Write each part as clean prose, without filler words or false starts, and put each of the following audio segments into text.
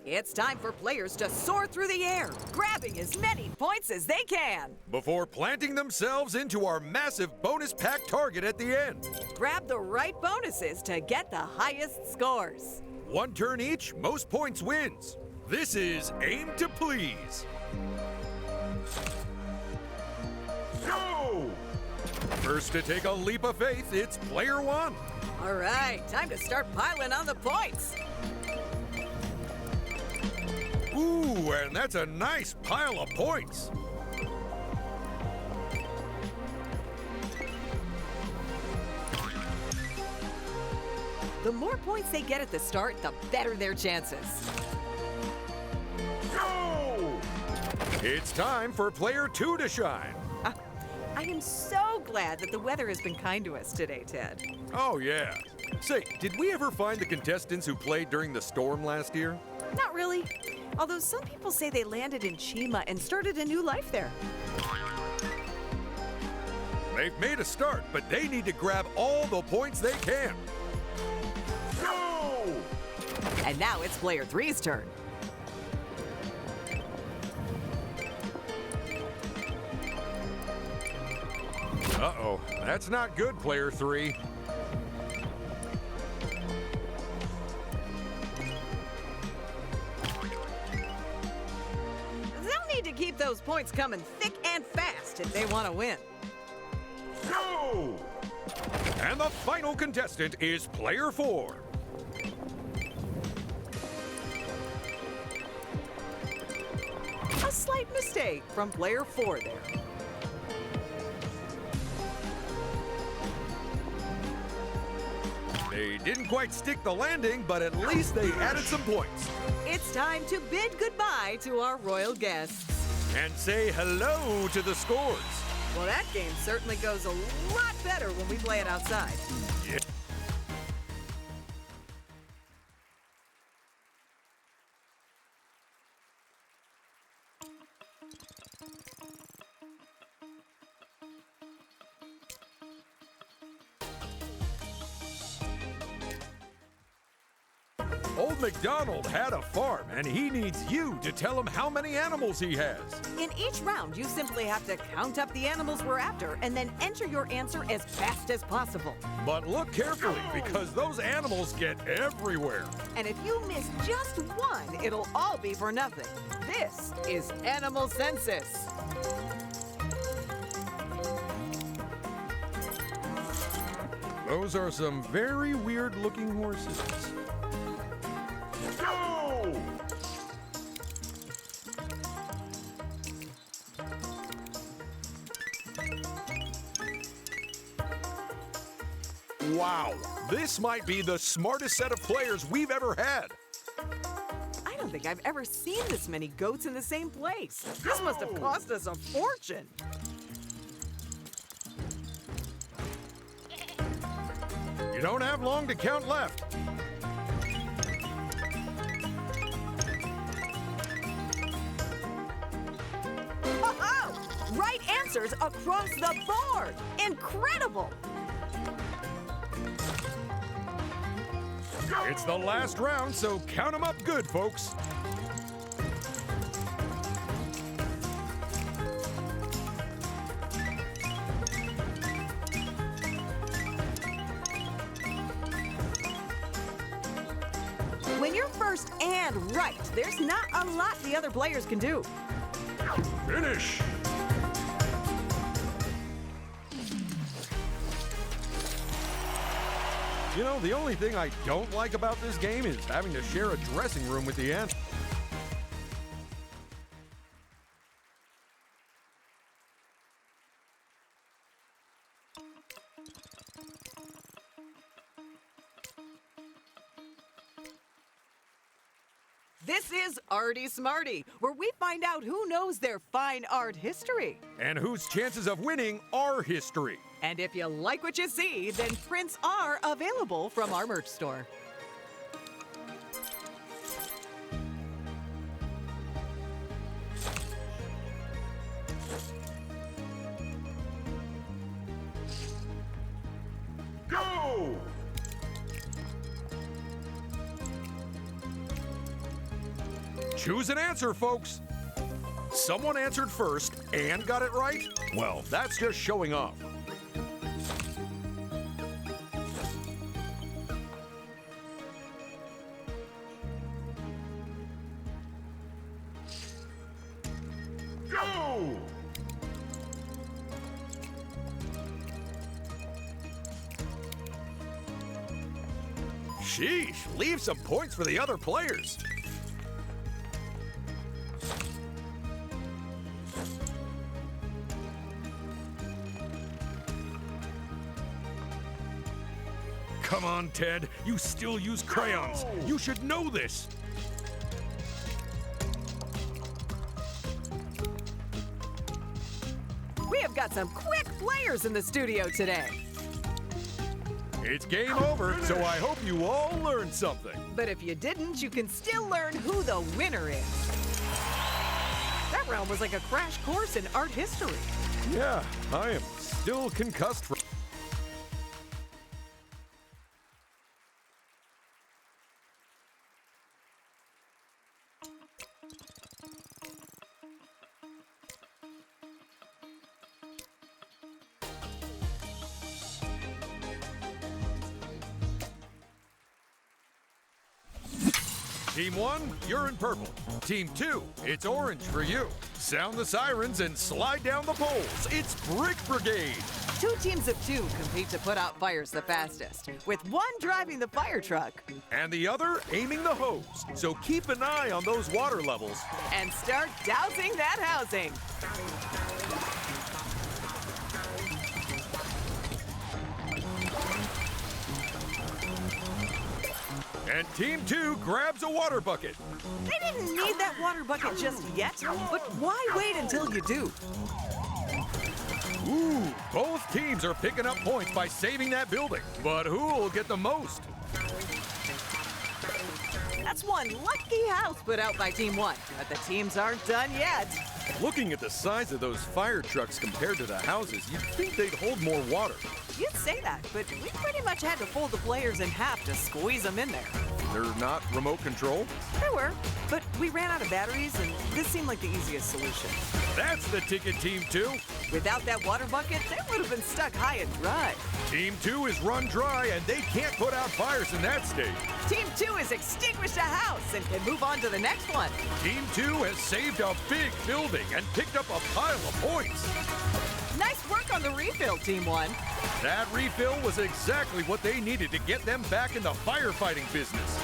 It's time for players to soar through the air, grabbing as many points as they can. Before planting themselves into our massive bonus pack target at the end. Grab the right bonuses to get the highest scores. One turn each, most points wins. This is Aim to Please. Go! First to take a leap of faith, it's player one. All right, time to start piling on the points. Ooh, and that's a nice pile of points. The more points they get at the start, the better their chances. Go! It's time for player two to shine. I am so glad that the weather has been kind to us today, Ted. Oh, yeah. Say, did we ever find the contestants who played during the storm last year? Not really. Although some people say they landed in Chima and started a new life there. They've made a start, but they need to grab all the points they can. Go! And now it's player three's turn. Uh-oh, that's not good, player three. They'll need to keep those points coming thick and fast if they want to win. Go! And the final contestant is player four. A slight mistake from player four there. They didn't quite stick the landing, but at least they added some points. It's time to bid goodbye to our royal guests. And say hello to the scores. Well, that game certainly goes a lot better when we play it outside. Yeah. Old MacDonald had a farm, and he needs you to tell him how many animals he has. In each round, you simply have to count up the animals we're after and then enter your answer as fast as possible. But look carefully, because those animals get everywhere. And if you miss just one, it'll all be for nothing. This is Animal Census. Those are some very weird-looking horses. Go! Wow, this might be the smartest set of players we've ever had. I don't think I've ever seen this many goats in the same place. This must have cost us a fortune. You don't have long to count left. Oh, right answers across the board. Incredible. It's the last round, so count them up good, folks. When you're first and right, there's not a lot the other players can do. Finish! You know, the only thing I don't like about this game is having to share a dressing room with the ant. This is Arty Smarty, where we find out who knows their fine art history. And whose chances of winning are history. And if you like what you see, then prints are available from our merch store. Go! Choose an answer, folks. Someone answered first and got it right? Well, that's just showing off. Go! Sheesh, leave some points for the other players. Come on, Ted. You still use crayons. You should know this. We have got some quick players in the studio today. It's game over, so I hope you all learned something. But if you didn't, you can still learn who the winner is. That round was like a crash course in art history. Yeah, I am still concussed from... Team 1, you're in purple. Team 2, it's orange for you. Sound the sirens and slide down the poles. It's Brick Brigade. 2 teams of 2 compete to put out fires the fastest, with one driving the fire truck. And the other aiming the hose. So keep an eye on those water levels. And start dousing that housing. And Team 2 grabs a water bucket. They didn't need that water bucket just yet, but why wait until you do? Ooh, both teams are picking up points by saving that building. But who will get the most? That's one lucky house put out by Team 1, but the teams aren't done yet. Looking at the size of those fire trucks compared to the houses, you'd think they'd hold more water. You'd say that, but we pretty much had to fold the players in half to squeeze them in there. They're not remote control? There were, but we ran out of batteries, and this seemed like the easiest solution. That's the ticket, Team 2. Without that water bucket, they would have been stuck high and dry. Team 2 is run dry, and they can't put out fires in that state. Team 2 has extinguished a house and can move on to the next one. Team 2 has saved a big building and picked up a pile of points. Nice work on the refill, Team 1. That refill was exactly what they needed to get them back in the firefighting business.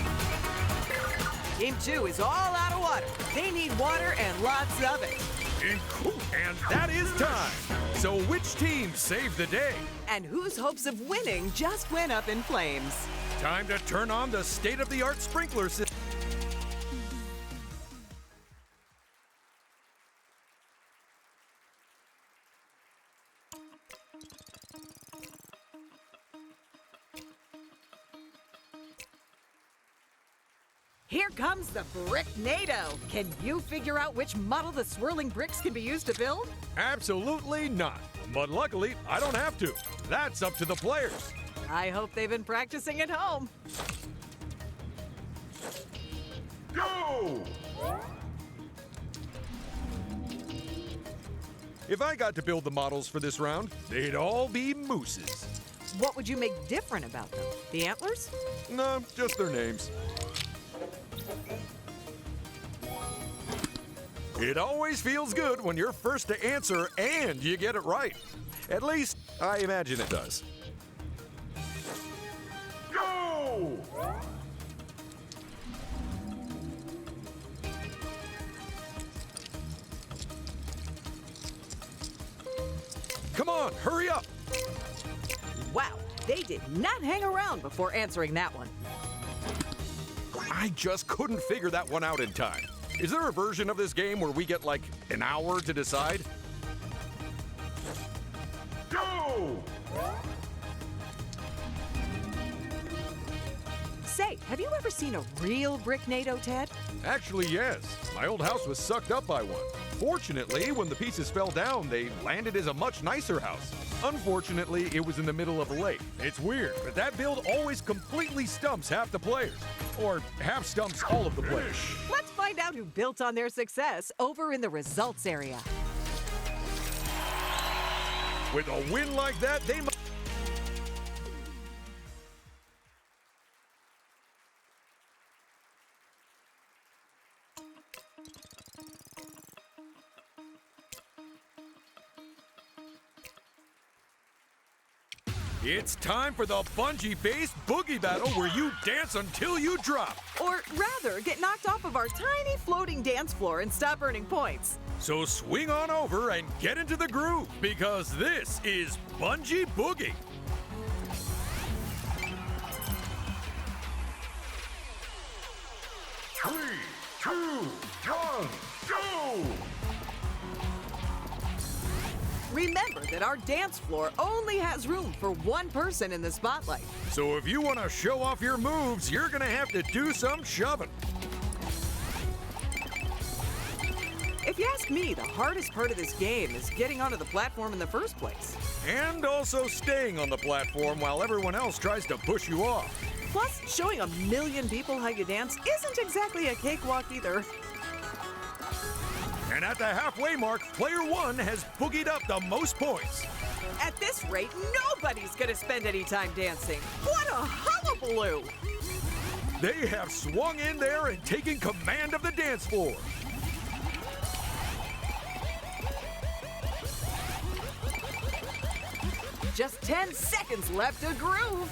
Team 2 is all out of water. They need water and lots of it. And that is time. So which team saved the day? And whose hopes of winning just went up in flames? Time to turn on the state-of-the-art sprinkler system. Here comes the Bricknado. Can you figure out which model the swirling bricks can be used to build? Absolutely not. But luckily, I don't have to. That's up to the players. I hope they've been practicing at home. Go! If I got to build the models for this round, they'd all be mooses. What would you make different about them? The antlers? No, just their names. It always feels good when you're first to answer and you get it right. At least, I imagine it does. Go! Come on, hurry up! Wow, they did not hang around before answering that one. I just couldn't figure that one out in time. Is there a version of this game where we get like an hour to decide? Go! Say, have you ever seen a real Bricknado, Ted? Actually, yes. My old house was sucked up by one. Fortunately, when the pieces fell down, they landed as a much nicer house. Unfortunately, it was in the middle of a lake. It's weird, but that build always completely stumps half the players. Or half stumps all of the players. Let's find find out who built on their success over in the results area. With a win like that, they might. It's time for the Bungee-based boogie battle where you dance until you drop. Or rather, get knocked off of our tiny floating dance floor and stop earning points. So swing on over and get into the groove, because this is Bungee Boogie. Three, two, one, go! Remember that our dance floor only has room for one person in the spotlight. So if you want to show off your moves, you're going to have to do some shoving. If you ask me, the hardest part of this game is getting onto the platform in the first place. And also staying on the platform while everyone else tries to push you off. Plus, showing 1 million people how you dance isn't exactly a cakewalk either. And at the halfway mark, player one has boogied up the most points. At this rate, nobody's gonna spend any time dancing. What a hullabaloo! They have swung in there and taken command of the dance floor. Just 10 seconds left to groove.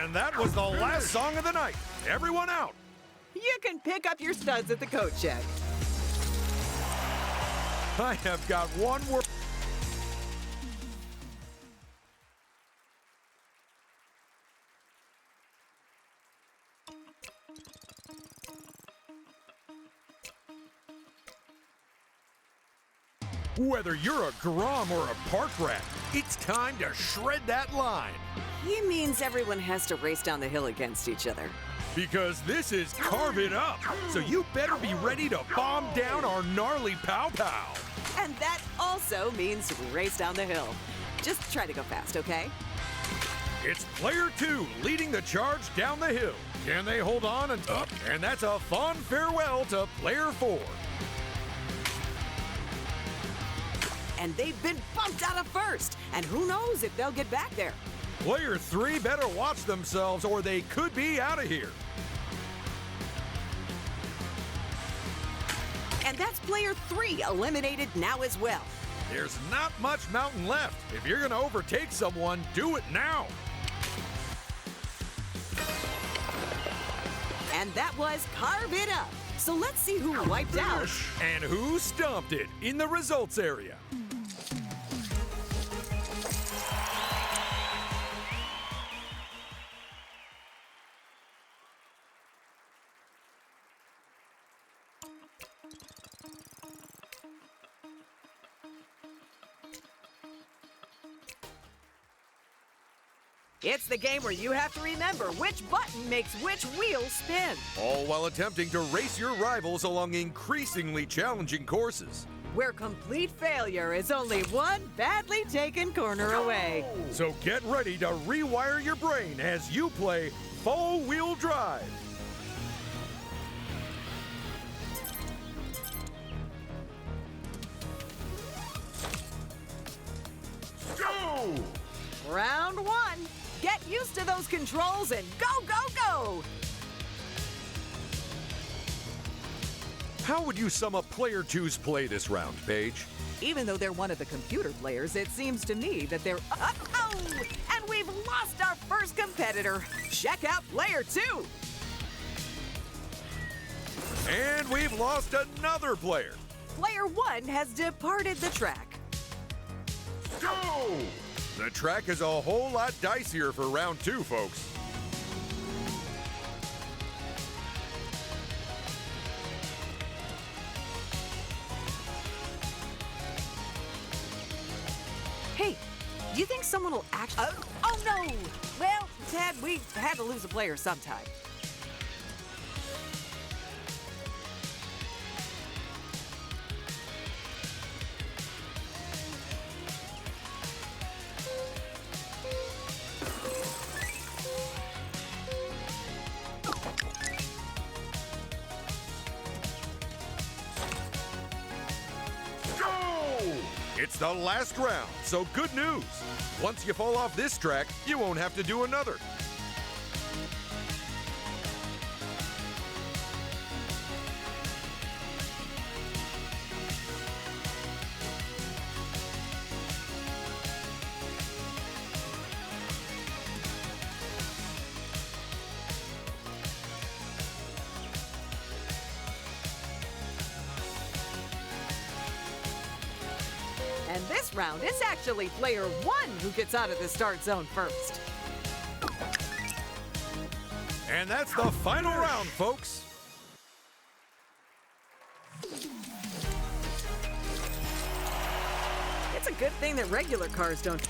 And that was the last song of the night. Everyone out. You can pick up your studs at the coat check. I have got one word. Whether you're a grom or a park rat, it's time to shred that line. He means everyone has to race down the hill against each other. Because this is Carve It Up, so you better be ready to bomb down our gnarly pow-pow. And that also means race down the hill. Just try to go fast, okay? It's player two leading the charge down the hill. Can they hold on and up? And that's a fond farewell to player four. And they've been bumped out of first. And who knows if they'll get back there. Player three better watch themselves or they could be out of here. And that's player three eliminated now as well. There's not much mountain left. If you're gonna overtake someone, do it now. And that was Carve It Up. So let's see who wiped out. And who stomped it in the results area. It's the game where you have to remember which button makes which wheel spin. All while attempting to race your rivals along increasingly challenging courses. Where complete failure is only one badly taken corner away. So get ready to rewire your brain as you play four-wheel drive. Go! Round one. Get used to those controls and go, go, go! How would you sum up player two's play this round, Paige? Even though they're one of the computer players, it seems to me that they're... Uh-oh! And we've lost our first competitor. Check out player two. And we've lost another player. Player one has departed the track. Go! The track is a whole lot dicier for round two, folks. Hey, do you think someone will actually... Oh, no! Well, Ted, we had to lose a player sometime. It's the last round, so good news. Once you fall off this track, you won't have to do another. And this round, it's actually player 1 who gets out of the start zone first. And that's the final round, folks. It's a good thing that regular cars don't.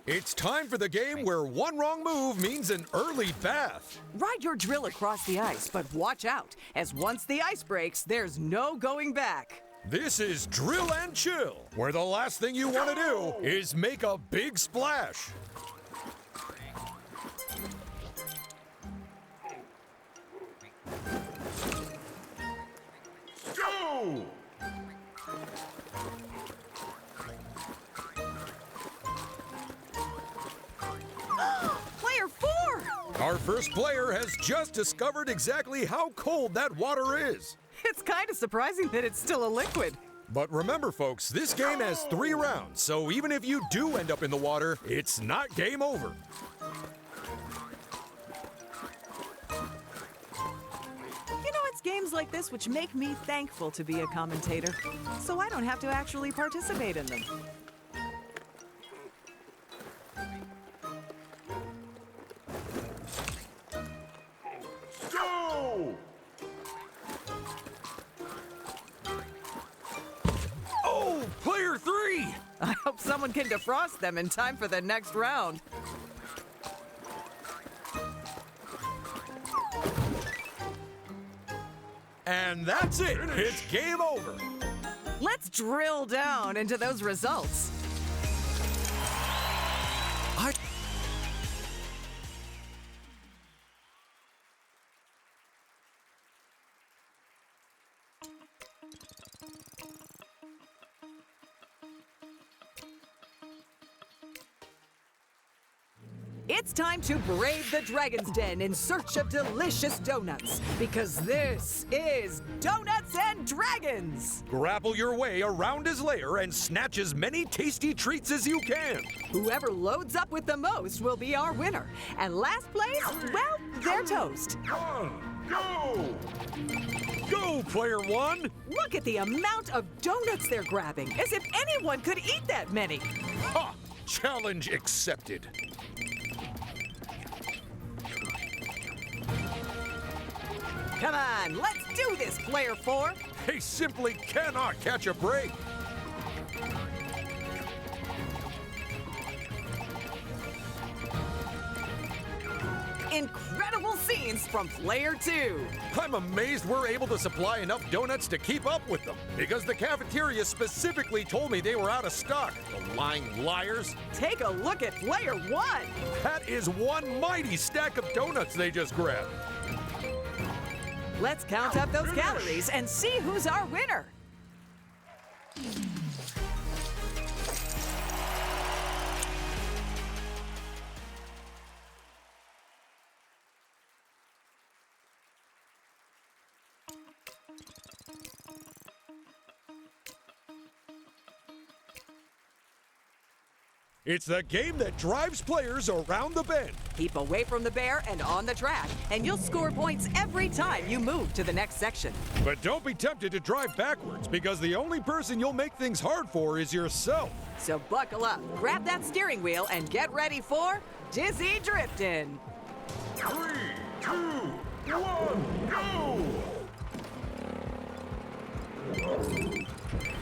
It's time for the game where one wrong move means an early bath. Ride your drill across the ice, but watch out, as once the ice breaks, there's no going back. This is Drill and Chill, where the last thing you want to do is make a big splash. Go! Player 4! Our first player has just discovered exactly how cold that water is. It's kind of surprising that it's still a liquid. But remember, folks, this game has 3 rounds, so even if you do end up in the water, it's not game over. You know, it's games like this which make me thankful to be a commentator, so I don't have to actually participate in them. Go! Oh, player 3! I hope someone can defrost them in time for the next round. And that's it. It's game over. Let's drill down into those results. It's time to brave the dragon's den in search of delicious donuts, because this is Donuts and Dragons! Grapple your way around his lair and snatch as many tasty treats as you can. Whoever loads up with the most will be our winner. And last place, well, they're toast. 1, go! Go, player 1! Look at the amount of donuts they're grabbing, as if anyone could eat that many. Ha! Challenge accepted. Come on, let's do this, player 4. They simply cannot catch a break. Incredible scenes from player 2. I'm amazed we're able to supply enough donuts to keep up with them, because the cafeteria specifically told me they were out of stock. The lying liars. Take a look at player 1. That is one mighty stack of donuts they just grabbed. Let's count up those calories and see who's our winner. It's the game that drives players around the bend. Keep away from the bear and on the track, and you'll score points every time you move to the next section. But don't be tempted to drive backwards, because the only person you'll make things hard for is yourself. So buckle up, grab that steering wheel, and get ready for Dizzy Driftin'. 3, 2, 1, go!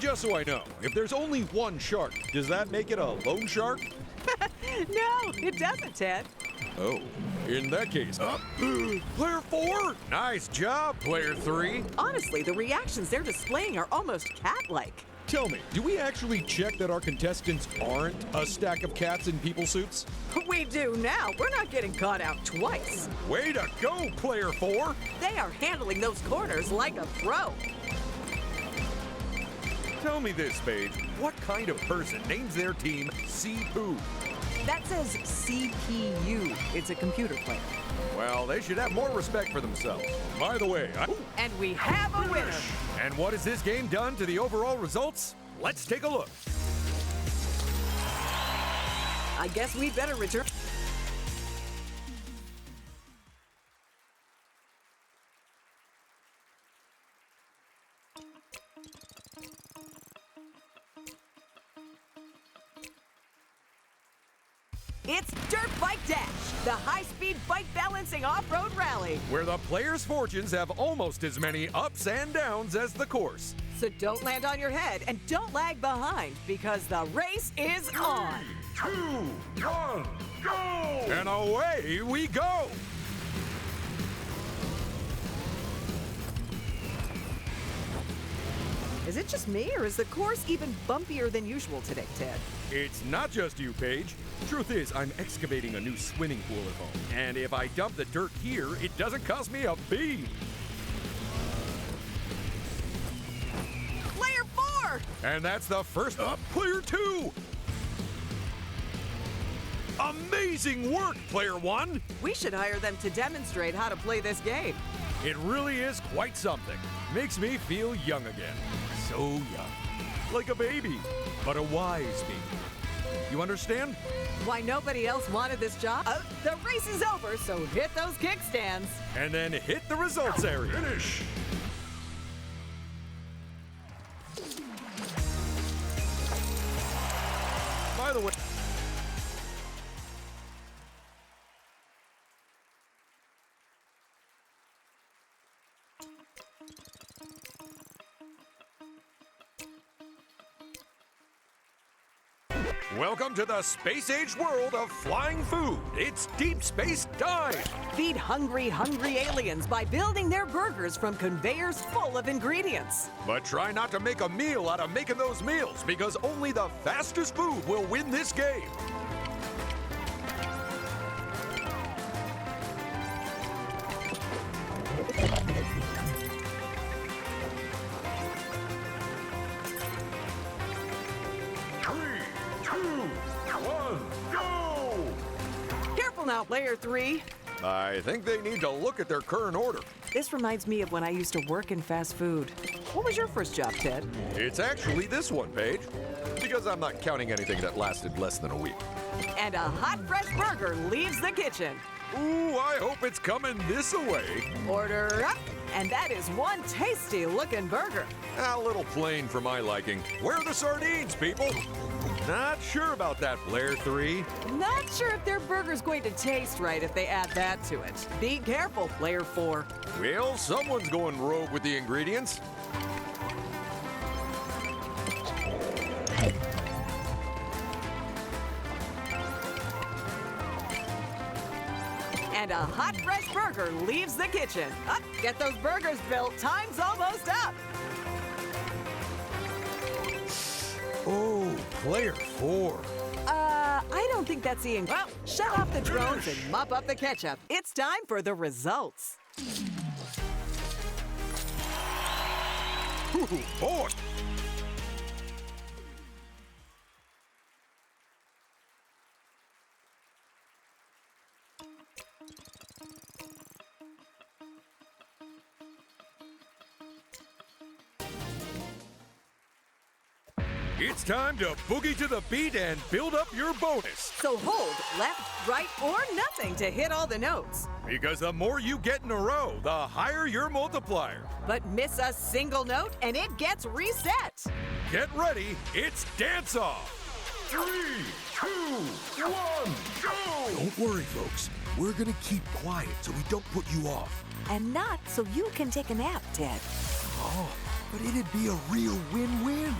Just so I know, if there's only one shark, does that make it a lone shark? No, it doesn't, Ted. Oh, in that case, player 4? Nice job, player 3. Honestly, the reactions they're displaying are almost cat-like. Tell me, do we actually check that our contestants aren't a stack of cats in people suits? We do now. We're not getting caught out twice. Way to go, Player 4! They are handling those corners like a pro. Tell me this, Paige. What kind of person names their team C-Poo? That says CPU. It's a computer player. Well, they should have more respect for themselves. By the way, And we have a winner. And what has this game done to the overall results? Let's take a look. I guess we better return. It's Dirt Bike Dash, the high-speed bike balancing off-road rally. Where the players' fortunes have almost as many ups and downs as the course. So don't land on your head and don't lag behind because the race is on. 3, 2, 1, go! And away we go! Is it just me, or is the course even bumpier than usual today, Ted? It's not just you, Paige. Truth is, I'm excavating a new swimming pool at home. And if I dump the dirt here, it doesn't cost me a bean. Player 4! And that's the first up, Player 2! Amazing work, Player 1! We should hire them to demonstrate how to play this game. It really is quite something. Makes me feel young again. So young. Like a baby, but a wise baby. You understand? Why nobody else wanted this job? The race is over, so hit those kickstands. And then hit the results area. Finish! By the way, welcome to the space-age world of flying food. It's Deep Space Dine. Feed hungry, hungry aliens by building their burgers from conveyors full of ingredients. But try not to make a meal out of making those meals, because only the fastest food will win this game. Now, Player 3. I think they need to look at their current order. This reminds me of when I used to work in fast food. What was your first job, Ted? It's actually this one, Paige. Because I'm not counting anything that lasted less than a week. And a hot, fresh burger leaves the kitchen. Ooh, I hope it's coming this away. Order up. And that is one tasty-looking burger. A little plain for my liking. Where are the sardines, people? Not sure about that, Player 3. Not sure if their burger's going to taste right if they add that to it. Be careful, Player 4. Well, someone's going rogue with the ingredients. And a hot, fresh burger leaves the kitchen. Up, get those burgers built. Time's almost up. Oh, Player 4. I don't think that's the... Well, shut off the drones and mop up the ketchup. It's time for the results. Ooh, boy. It's time to boogie to the beat and build up your bonus. So hold left, right, or nothing to hit all the notes. Because the more you get in a row, the higher your multiplier. But miss a single note and it gets reset. Get ready, it's dance off. 3, 2, 1, go! Don't worry, folks. We're gonna keep quiet so we don't put you off. And not so you can take a nap, Ted. Oh, but it'd be a real win-win.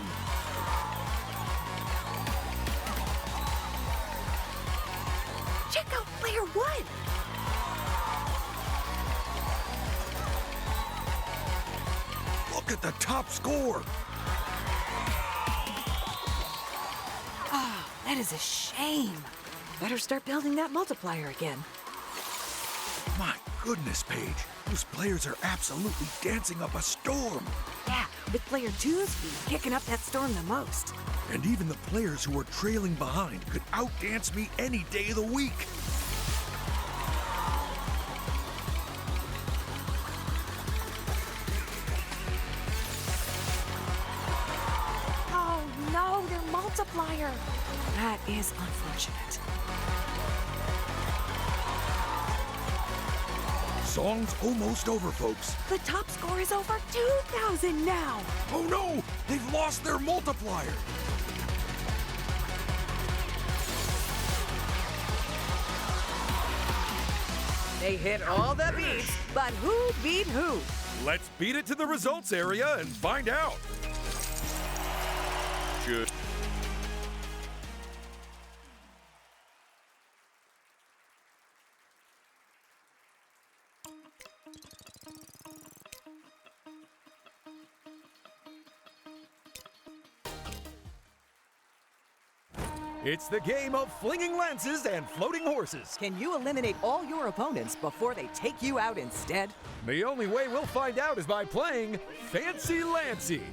Check out Player 1. Look at the top score. That is a shame. Better start building that multiplier again. My goodness, Paige. Those players are absolutely dancing up a storm. Yeah, with player 2's kicking up that storm the most. And even the players who are trailing behind could outdance me any day of the week. Oh no, their multiplier. That is unfortunate. Song's almost over, folks. The top score is over 2,000 now. Oh no! They've lost their multiplier! They hit all the beats, but who beat who? Let's beat it to the results area and find out. Should. It's the game of flinging lances and floating horses. Can you eliminate all your opponents before they take you out instead? The only way we'll find out is by playing Fancy Lancy.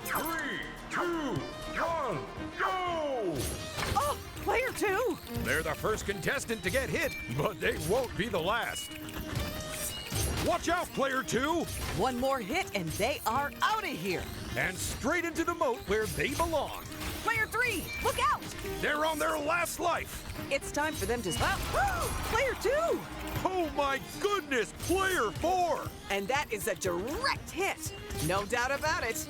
Three, two, one, go! Oh, player 2! They're the first contestant to get hit, but they won't be the last. Watch out, player 2! One more hit and they are out of here. And straight into the moat where they belong. Player 3, look out! They're on their last life. It's time for them to stop. Player 2! Oh my goodness, player 4! And that is a direct hit. No doubt about it.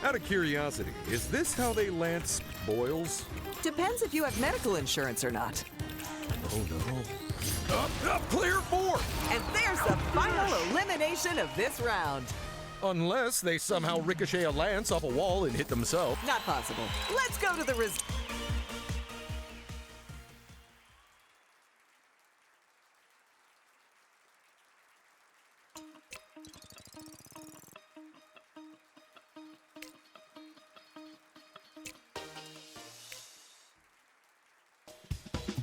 Out of curiosity, is this how they lance boils? Depends if you have medical insurance or not. Oh no. Up, player 4! And there's the final elimination of this round. Unless they somehow ricochet a lance off a wall and hit themselves. Not possible. Let's go to the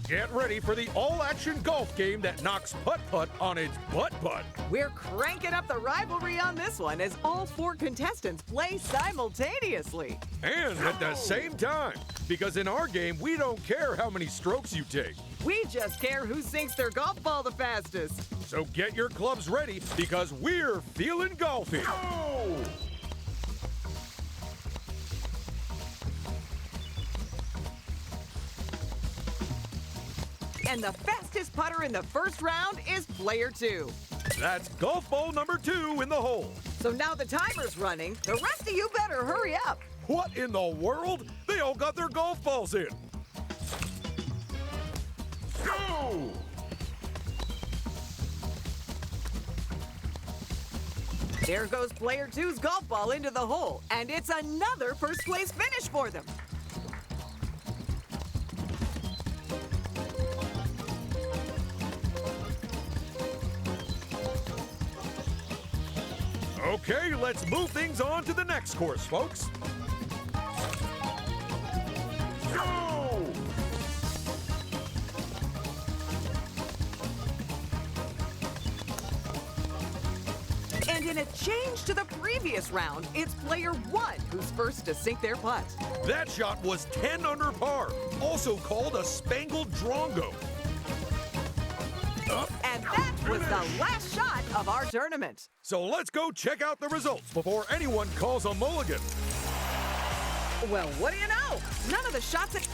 Get ready for the all-action golf game that knocks putt-putt on its butt-butt. We're cranking up the rivalry on this one as all 4 contestants play simultaneously. And at the same time. Because in our game, we don't care how many strokes you take. We just care who sinks their golf ball the fastest. So get your clubs ready because we're feeling golfy. Go! And the fastest putter in the first round is player 2. That's golf ball number 2 in the hole. So now the timer's running. The rest of you better hurry up. What in the world? They all got their golf balls in. Go! There goes player 2's golf ball into the hole, and it's another first place finish for them. Okay, let's move things on to the next course, folks. Go! And in a change to the previous round, it's player 1 who's first to sink their putt. That shot was 10 under par, also called a spangled drongo. And that was the last shot of our tournament. So let's go check out the results before anyone calls a mulligan. Well, what do you know? None of the shots at...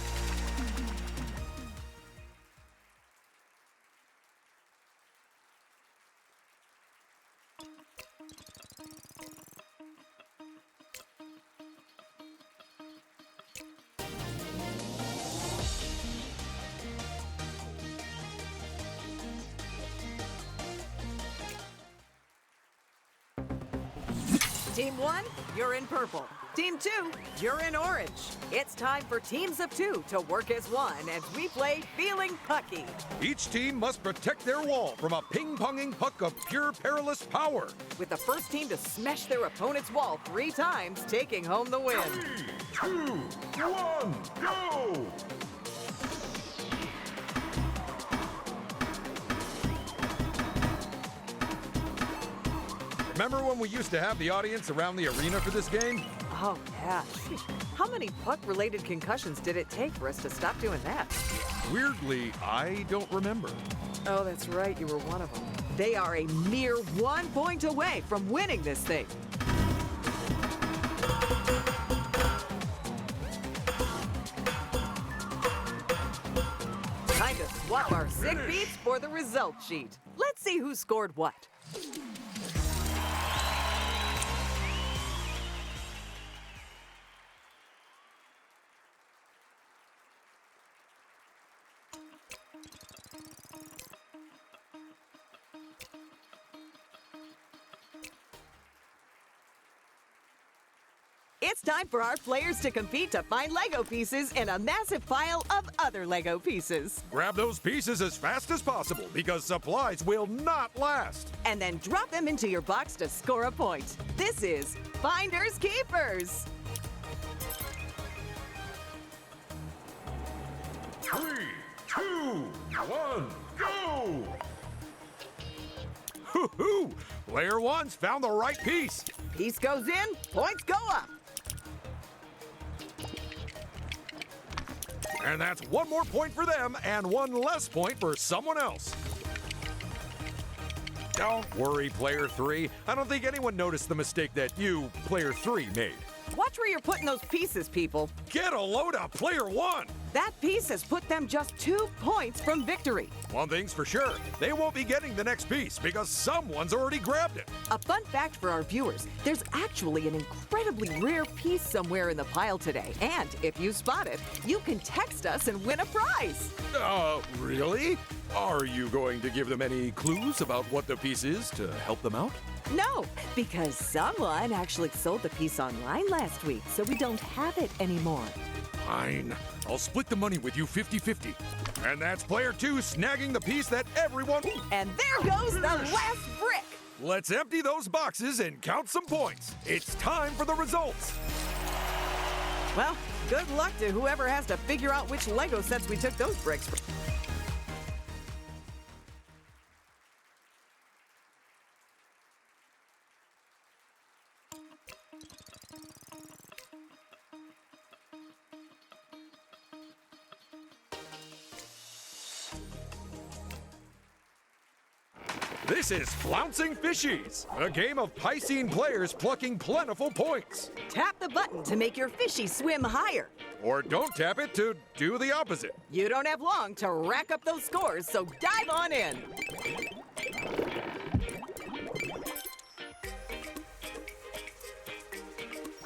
Team 1, you're in purple. Team 2, you're in orange. It's time for teams of 2 to work as one as we play Feeling Pucky. Each team must protect their wall from a ping-ponging puck of pure Perilous power. With the first team to smash their opponent's wall 3 times, taking home the win. 3, 2, 1, go! Remember when we used to have the audience around the arena for this game? Oh, yeah. How many puck-related concussions did it take for us to stop doing that? Weirdly, I don't remember. Oh, that's right. You were one of them. They are a mere 1 point away from winning this thing. Time to swap our sick beats for the result sheet. Let's see who scored what. It's time for our players to compete to find Lego pieces in a massive pile of other Lego pieces. Grab those pieces as fast as possible because supplies will not last. And then drop them into your box to score a point. This is Finders Keepers. 3, 2, 1, go! Hoo-hoo! Player 1's found the right piece. Piece goes in, points go up. And that's 1 more point for them and 1 less point for someone else. Don't worry, Player 3. I don't think anyone noticed the mistake that you, Player 3, made. Watch where you're putting those pieces, people. Get a load of Player 1! That piece has put them just 2 points from victory. One thing's for sure, they won't be getting the next piece because someone's already grabbed it. A fun fact for our viewers, there's actually an incredibly rare piece somewhere in the pile today. And if you spot it, you can text us and win a prize. Really? Are you going to give them any clues about what the piece is to help them out? No, because someone actually sold the piece online last week, so we don't have it anymore. Fine. I'll split the money with you 50-50. And that's Player 2 snagging the piece that everyone... And there goes the last brick! Let's empty those boxes and count some points. It's time for the results. Well, good luck to whoever has to figure out which Lego sets we took those bricks from. This is Flouncing Fishies, a game of Piscine players plucking plentiful points. Tap the button to make your fishy swim higher. Or don't tap it to do the opposite. You don't have long to rack up those scores, so dive on in.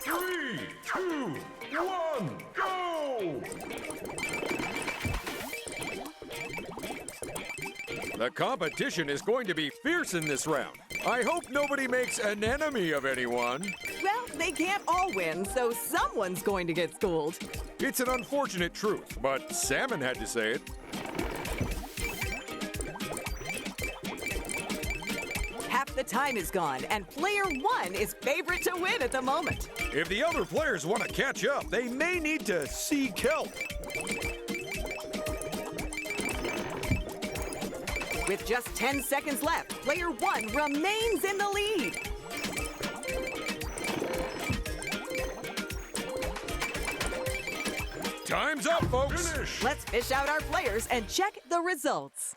Three, two, one, go! The competition is going to be fierce in this round. I hope nobody makes an enemy of anyone. Well, they can't all win, so someone's going to get schooled. It's an unfortunate truth, but Salmon had to say it. Half the time is gone, and player 1 is favorite to win at the moment. If the other players want to catch up, they may need to seek help. With just 10 seconds left, player 1 remains in the lead. Time's up, folks. Finish. Let's fish out our players and check the results.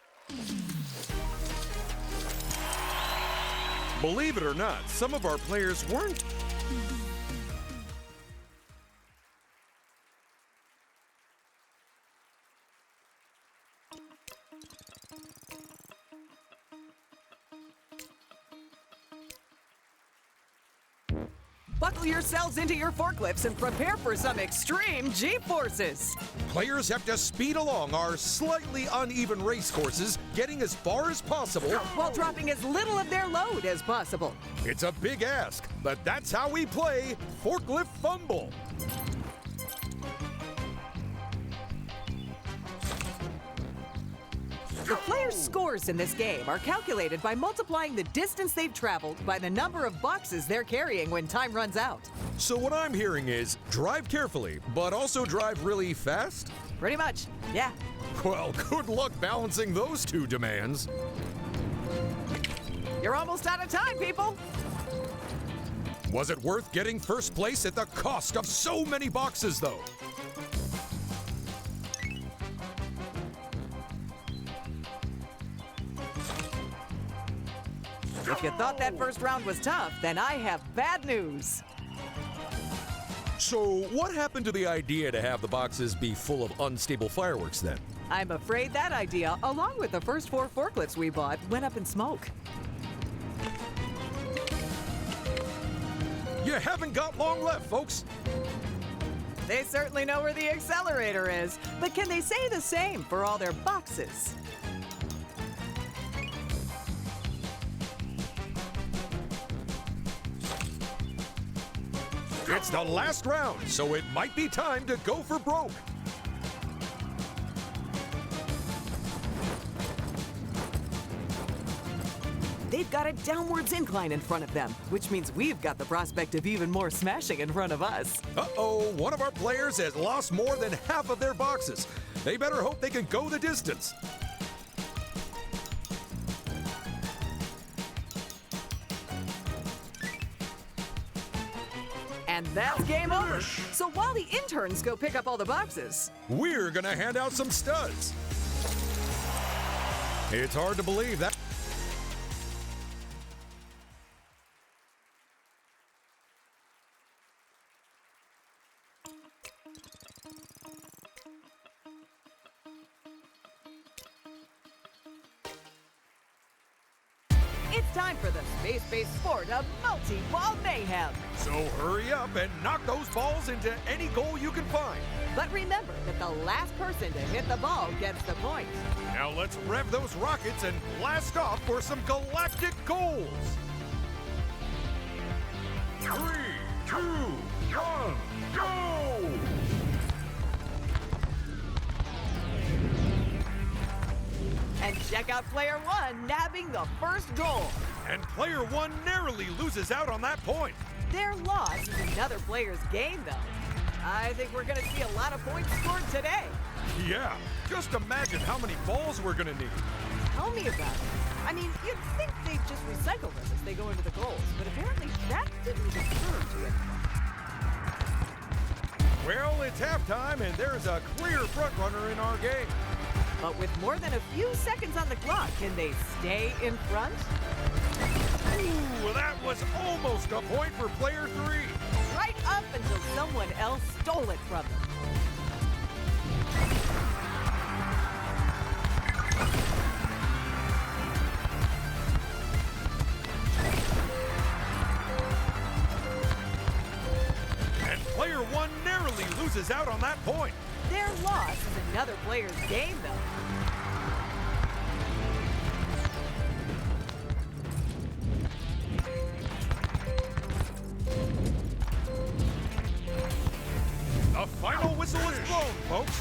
Believe it or not, some of our players weren't. Buckle Buckle yourselves into your forklifts and prepare for some extreme G-forces. Players have to speed along our slightly uneven race courses, getting as far as possible while dropping as little of their load as possible. It's a big ask, but that's how we play Forklift Fumble. The players' scores in this game are calculated by multiplying the distance they've traveled by the number of boxes they're carrying when time runs out. So what I'm hearing is drive carefully, but also drive really fast? Pretty much, yeah. Well, good luck balancing those two demands. You're almost out of time, people. Was it worth getting first place at the cost of so many boxes, though? If you thought that first round was tough, then I have bad news. So what happened to the idea to have the boxes be full of unstable fireworks then? I'm afraid that idea, along with the first 4 forklifts we bought, went up in smoke. You haven't got long left, folks. They certainly know where the accelerator is, but can they say the same for all their boxes? It's the last round, so it might be time to go for broke. They've got a downwards incline in front of them, which means we've got the prospect of even more smashing in front of us. Uh-oh, one of our players has lost more than half of their boxes. They better hope they can go the distance. And that's game over. So while the interns go pick up all the boxes, We're gonna hand out some studs. It's hard to believe that. it's time for the space-based sport of multi-ball mayhem. So hurry up and knock those balls into any goal you can find. But remember that the last person to hit the ball gets the point. Now let's rev those rockets and blast off for some galactic goals. 3, 2, 1, go! And check out player 1 nabbing the first goal. And player 1 narrowly loses out on that point. Their loss is another player's gain, though. I think we're going to see a lot of points scored today. Yeah, just imagine how many balls we're gonna need. Tell me about it. I mean, you'd think they'd just recycle them as they go into the goals, but apparently that didn't occur to it. Well, it's halftime and there's a clear front runner in our game. But with more than a few seconds on the clock, can they stay in front? Ooh, that was almost a point for player 3. Right up until someone else stole it from them. And player 1 narrowly loses out on that point. Their loss is another player's game, though. The final whistle is blown, folks.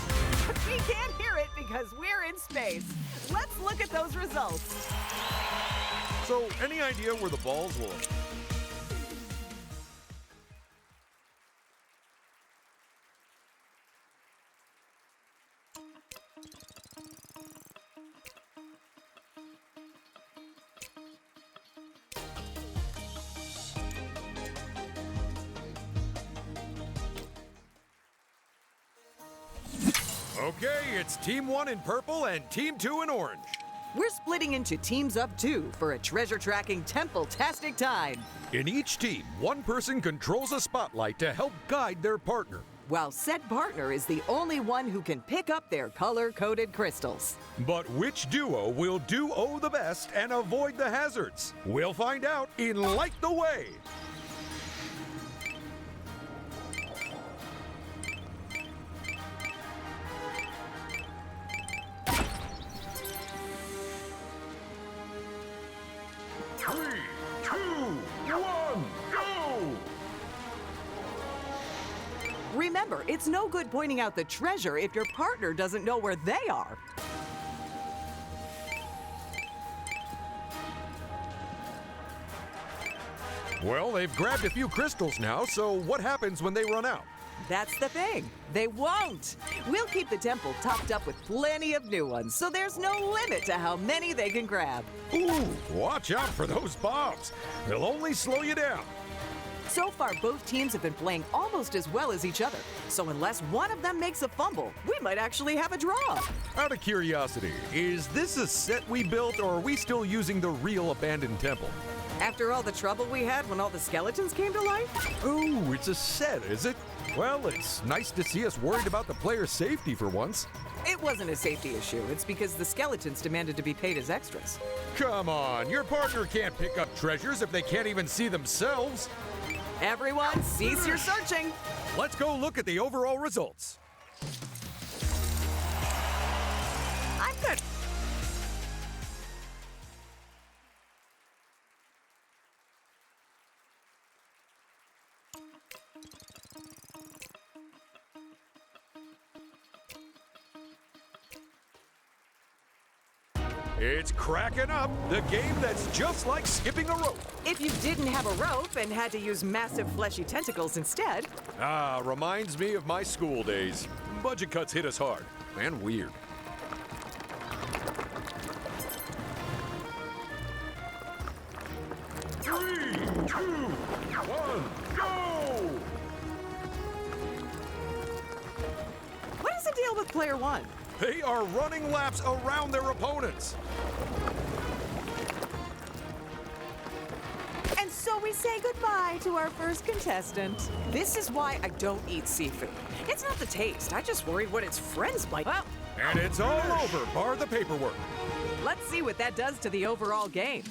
We can't hear it because we're in space. Let's look at those results. So, any idea where the balls will... Okay, it's Team 1 in purple and Team 2 in orange. We're splitting into teams of 2 for a treasure tracking temple-tastic time. In each team, one person controls a spotlight to help guide their partner. While said partner is the only one who can pick up their color-coded crystals. But which duo will duo the best and avoid the hazards? We'll find out in Light the Way. It's no good pointing out the treasure if your partner doesn't know where they are. Well, they've grabbed a few crystals now, so what happens when they run out? That's the thing. They won't. We'll keep the temple topped up with plenty of new ones, so there's no limit to how many they can grab. Ooh, watch out for those bombs. They'll only slow you down. So far, both teams have been playing almost as well as each other. So unless one of them makes a fumble, we might actually have a draw. Out of curiosity, is this a set we built, or are we still using the real abandoned temple? After all the trouble we had when all the skeletons came to life? Ooh, it's a set, is it? Well, it's nice to see us worried about the player's safety for once. It wasn't a safety issue. It's because the skeletons demanded to be paid as extras. Come on, your partner can't pick up treasures if they can't even see themselves. Everyone, cease your searching. Let's go look at the overall results. I'm good. It's cracking up, the game that's just like skipping a rope. If you didn't have a rope and had to use massive fleshy tentacles instead. Ah, reminds me of my school days. Budget cuts hit us hard and weird. Three, two, one, go! What is the deal with player one? They are running laps around their opponents. And so we say goodbye to our first contestant. This is why I don't eat seafood. It's not the taste. I just worry what its friends might. Well, And it's all over, bar the paperwork. let's see what that does to the overall game.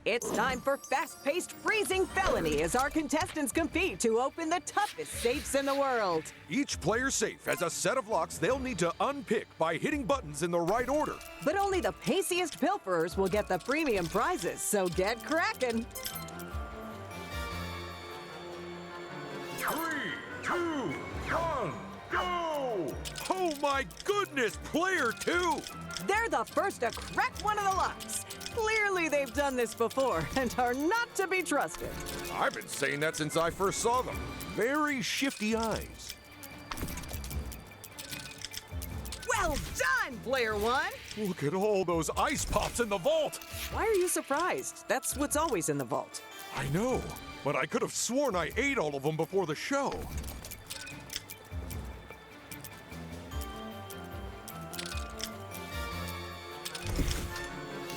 It's time for fast-paced freezing felony as our contestants compete to open the toughest safes in the world. Each player safe has a set of locks they'll need to unpick by hitting buttons in the right order. But only the paciest pilferers will get the premium prizes, so get cracking. 3, 2, 1, go! Oh my goodness, player 2! They're the first to crack one of the locks. Clearly they've done this before and are not to be trusted. I've been saying that since I first saw them. Very shifty eyes. Well done, player one! Look at all those ice pops in the vault! Why are you surprised? That's what's always in the vault. I know, but I could have sworn I ate all of them before the show.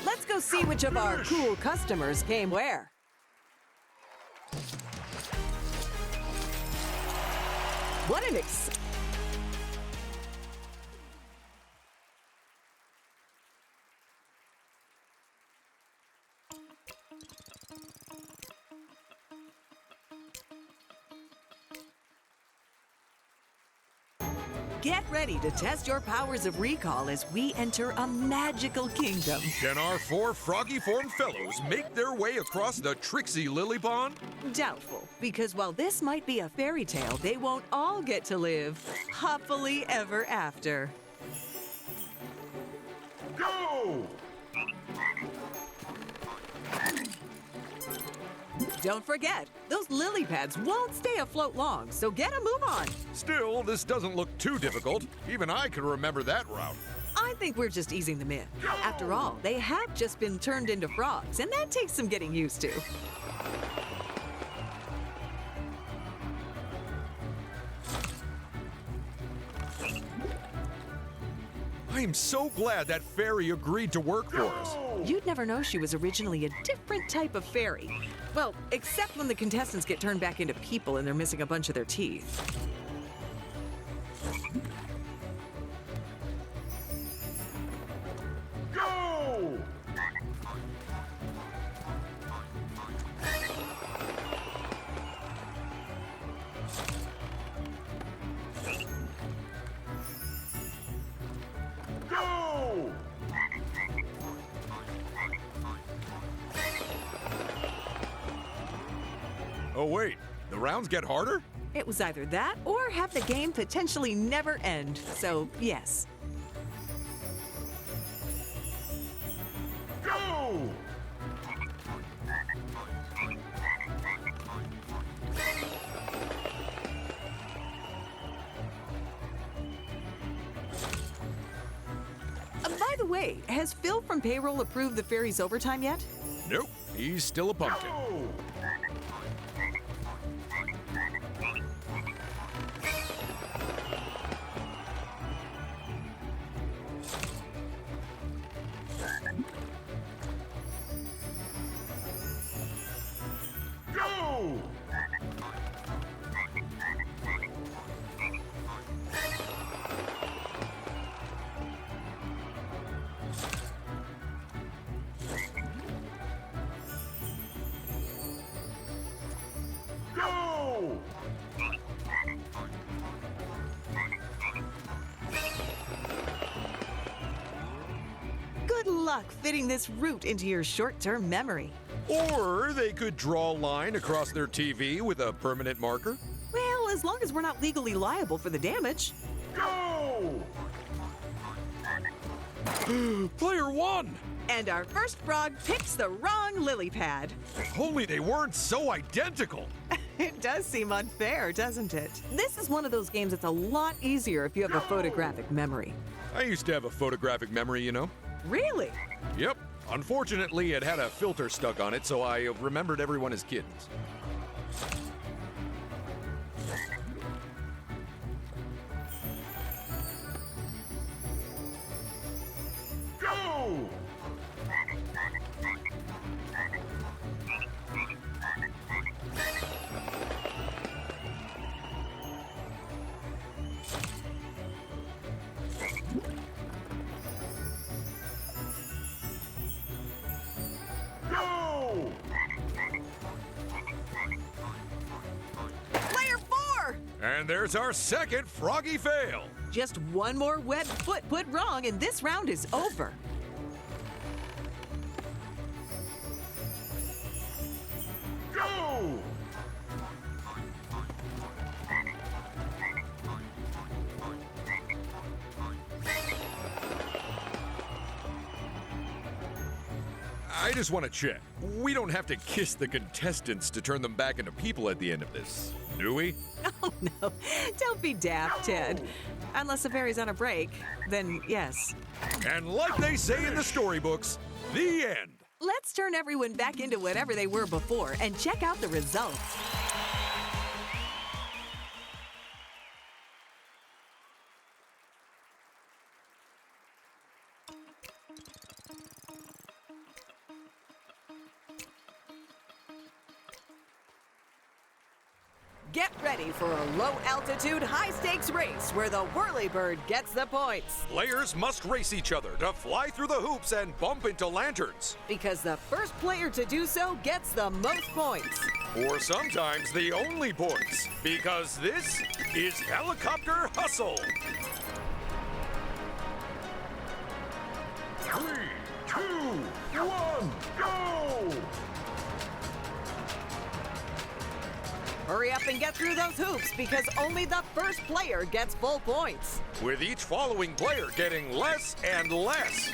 Let's go see which of our cool customers came where. What an Get ready to test your powers of recall as we enter a magical kingdom. Can our 4 froggy-formed fellows make their way across the tricksy lily pond? Doubtful, because while this might be a fairy tale, they won't all get to live happily ever after. Go! Don't forget, those lily pads won't stay afloat long, so get a move on. Still, this doesn't look too difficult. Even I can remember that route. I think we're just easing them in. After all, they have just been turned into frogs, and that takes some getting used to. I am so glad that fairy agreed to work for us. You'd never know she was originally a different type of fairy. Well, except when the contestants get turned back into people and they're missing a bunch of their teeth. Go! Oh wait, the rounds get harder? It was either that or have the game potentially never end. So, yes. Go! By the way, has Phil from payroll approved the fairy's overtime yet? Nope, he's still a pumpkin. Go! Go! Good luck fitting this route into your short-term memory. Or they could draw a line across their TV with a permanent marker. Well, as long as we're not legally liable for the damage. Go! Player one! And our first frog picks the wrong lily pad. If only they weren't so identical. It does seem unfair, doesn't it? This is one of those games that's a lot easier if you have a photographic memory. I used to have a photographic memory, you know. Really? Yep. Unfortunately, it had a filter stuck on it, so I remembered everyone as kittens. Go! Go! Player 4! And there's our second froggy fail. Just one more web foot put wrong and this round is over. Go! I just want to check. We don't have to kiss the contestants to turn them back into people at the end of this, do we? Oh no, don't be daft, Ted. Unless the fairy's on a break, then yes. And like they say in the storybooks, the end. Let's turn everyone back into whatever they were before and check out the results. Get ready for a low-altitude, high-stakes race where the whirlybird gets the points. Players must race each other to fly through the hoops and bump into lanterns. Because the first player to do so gets the most points. Or sometimes the only points. Because this is Helicopter Hustle. 3, 2, 1, go! Hurry up and get through those hoops because only the first player gets full points. With each following player getting less and less.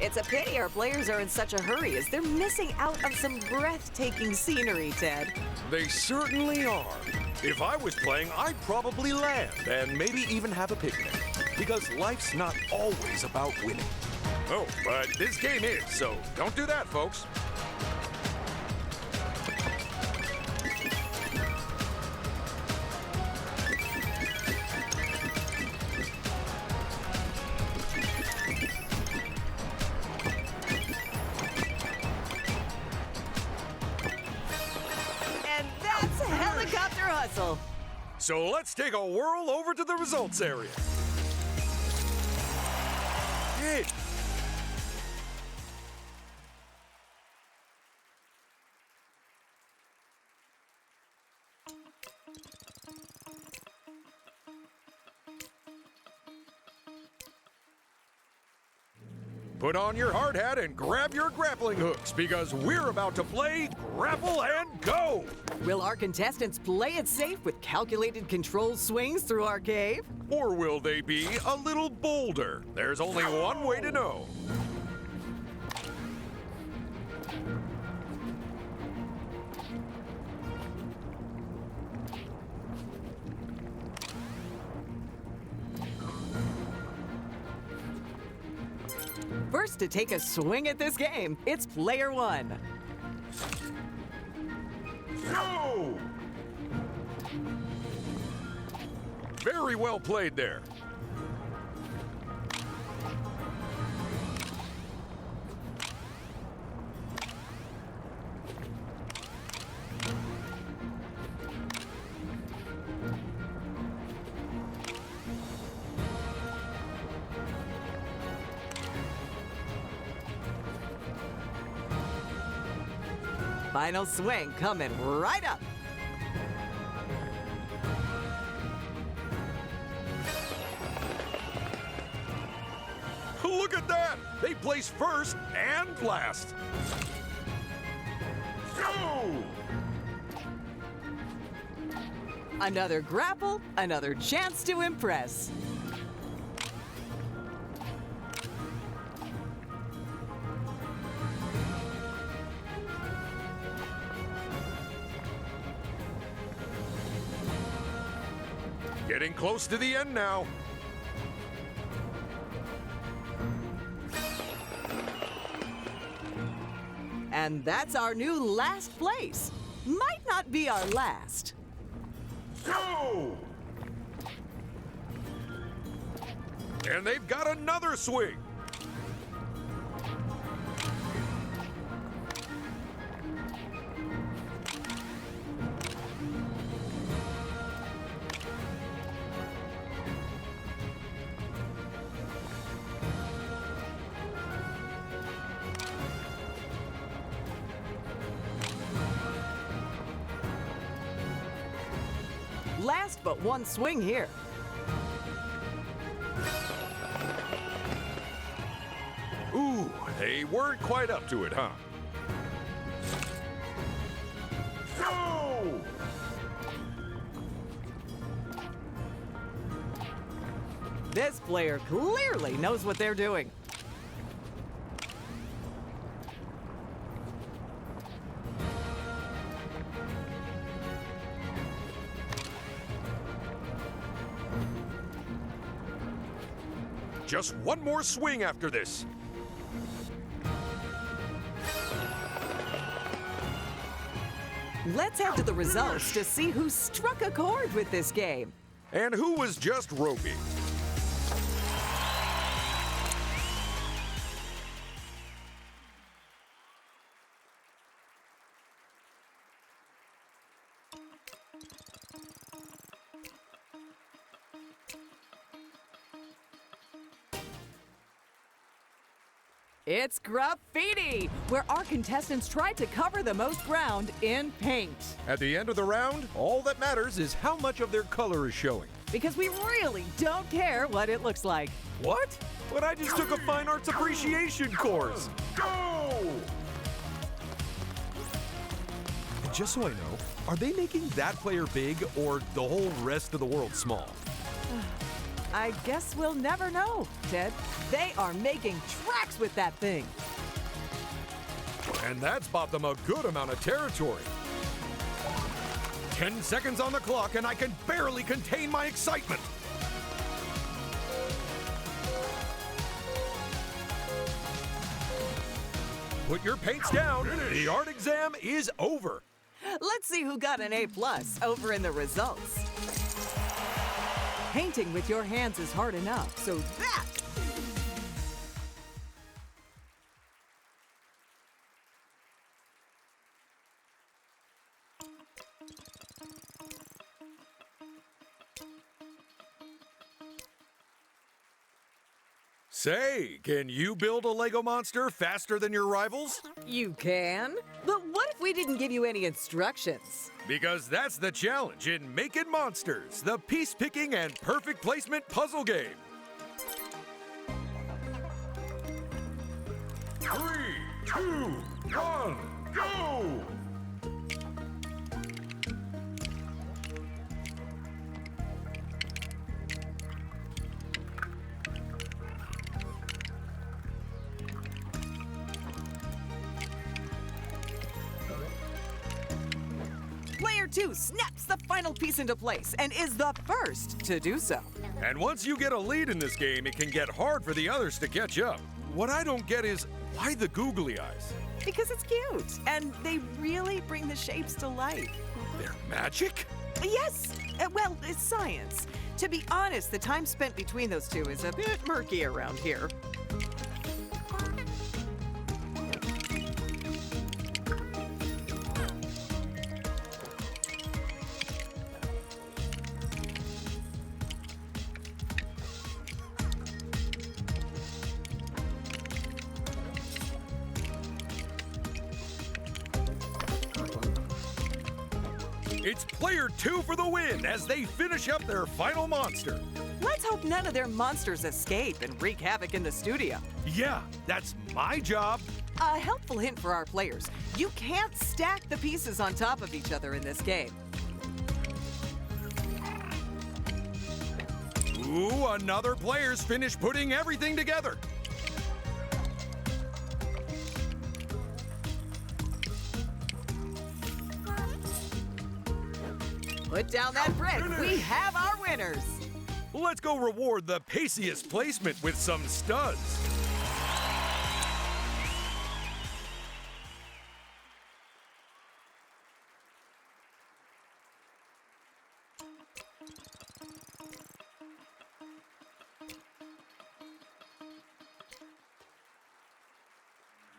It's a pity our players are in such a hurry as they're missing out on some breathtaking scenery, Ted. They certainly are. If I was playing, I'd probably land and maybe even have a picnic. Because life's not always about winning. Oh, but this game is, so don't do that, folks. So let's take a whirl over to the results area. Hey. Put on your hard hat and grab your grappling hooks because we're about to play Grapple and Go! Will our contestants play it safe with calculated control swings through our cave? Or will they be a little bolder? There's only one way to know. First to take a swing at this game, it's player one. Go! Very well played there. Final swing coming right up. Look at that! They place first and last. Go! Another grapple, another chance to impress. Getting close to the end now. And that's our new last place. Might not be our last. Go! And they've got another swing. Last but one swing here. Ooh, they weren't quite up to it, huh? Go! This player clearly knows what they're doing. Just one more swing after this. Let's head to the results to see who struck a chord with this game. And who was just ropey? It's Graffeeti, where our contestants tried to cover the most ground in paint. At the end of the round, all that matters is how much of their color is showing. Because we really don't care what it looks like. What? But I just took a fine arts appreciation course. Go! And just so I know, are they making that player big or the whole rest of the world small? I guess we'll never know, Ted. They are making tracks with that thing. And that's bought them a good amount of territory. 10 seconds on the clock and I can barely contain my excitement. Put your paints down. The art exam is over. Let's see who got an A+ over in the results. Painting with your hands is hard enough, so that... Say, can you build a Lego monster faster than your rivals? You can? But what if we didn't give you any instructions? Because that's the challenge in Makin Monsters, the piece-picking and perfect placement puzzle game. 3, 2, 1, go! Player 2 snaps the final piece into place and is the first to do so. And once you get a lead in this game, it can get hard for the others to catch up. What I don't get is, why the googly eyes? Because it's cute, and they really bring the shapes to life. They're magic? Yes, well, it's science. To be honest, the time spent between those two is a bit murky around here. It's player 2 for the win as they finish up their final monster. Let's hope none of their monsters escape and wreak havoc in the studio. Yeah, that's my job. A helpful hint for our players: you can't stack the pieces on top of each other in this game. Ooh, another player's finished putting everything together. Put down that bread. We have our winners. Let's go reward the paciest placement with some studs.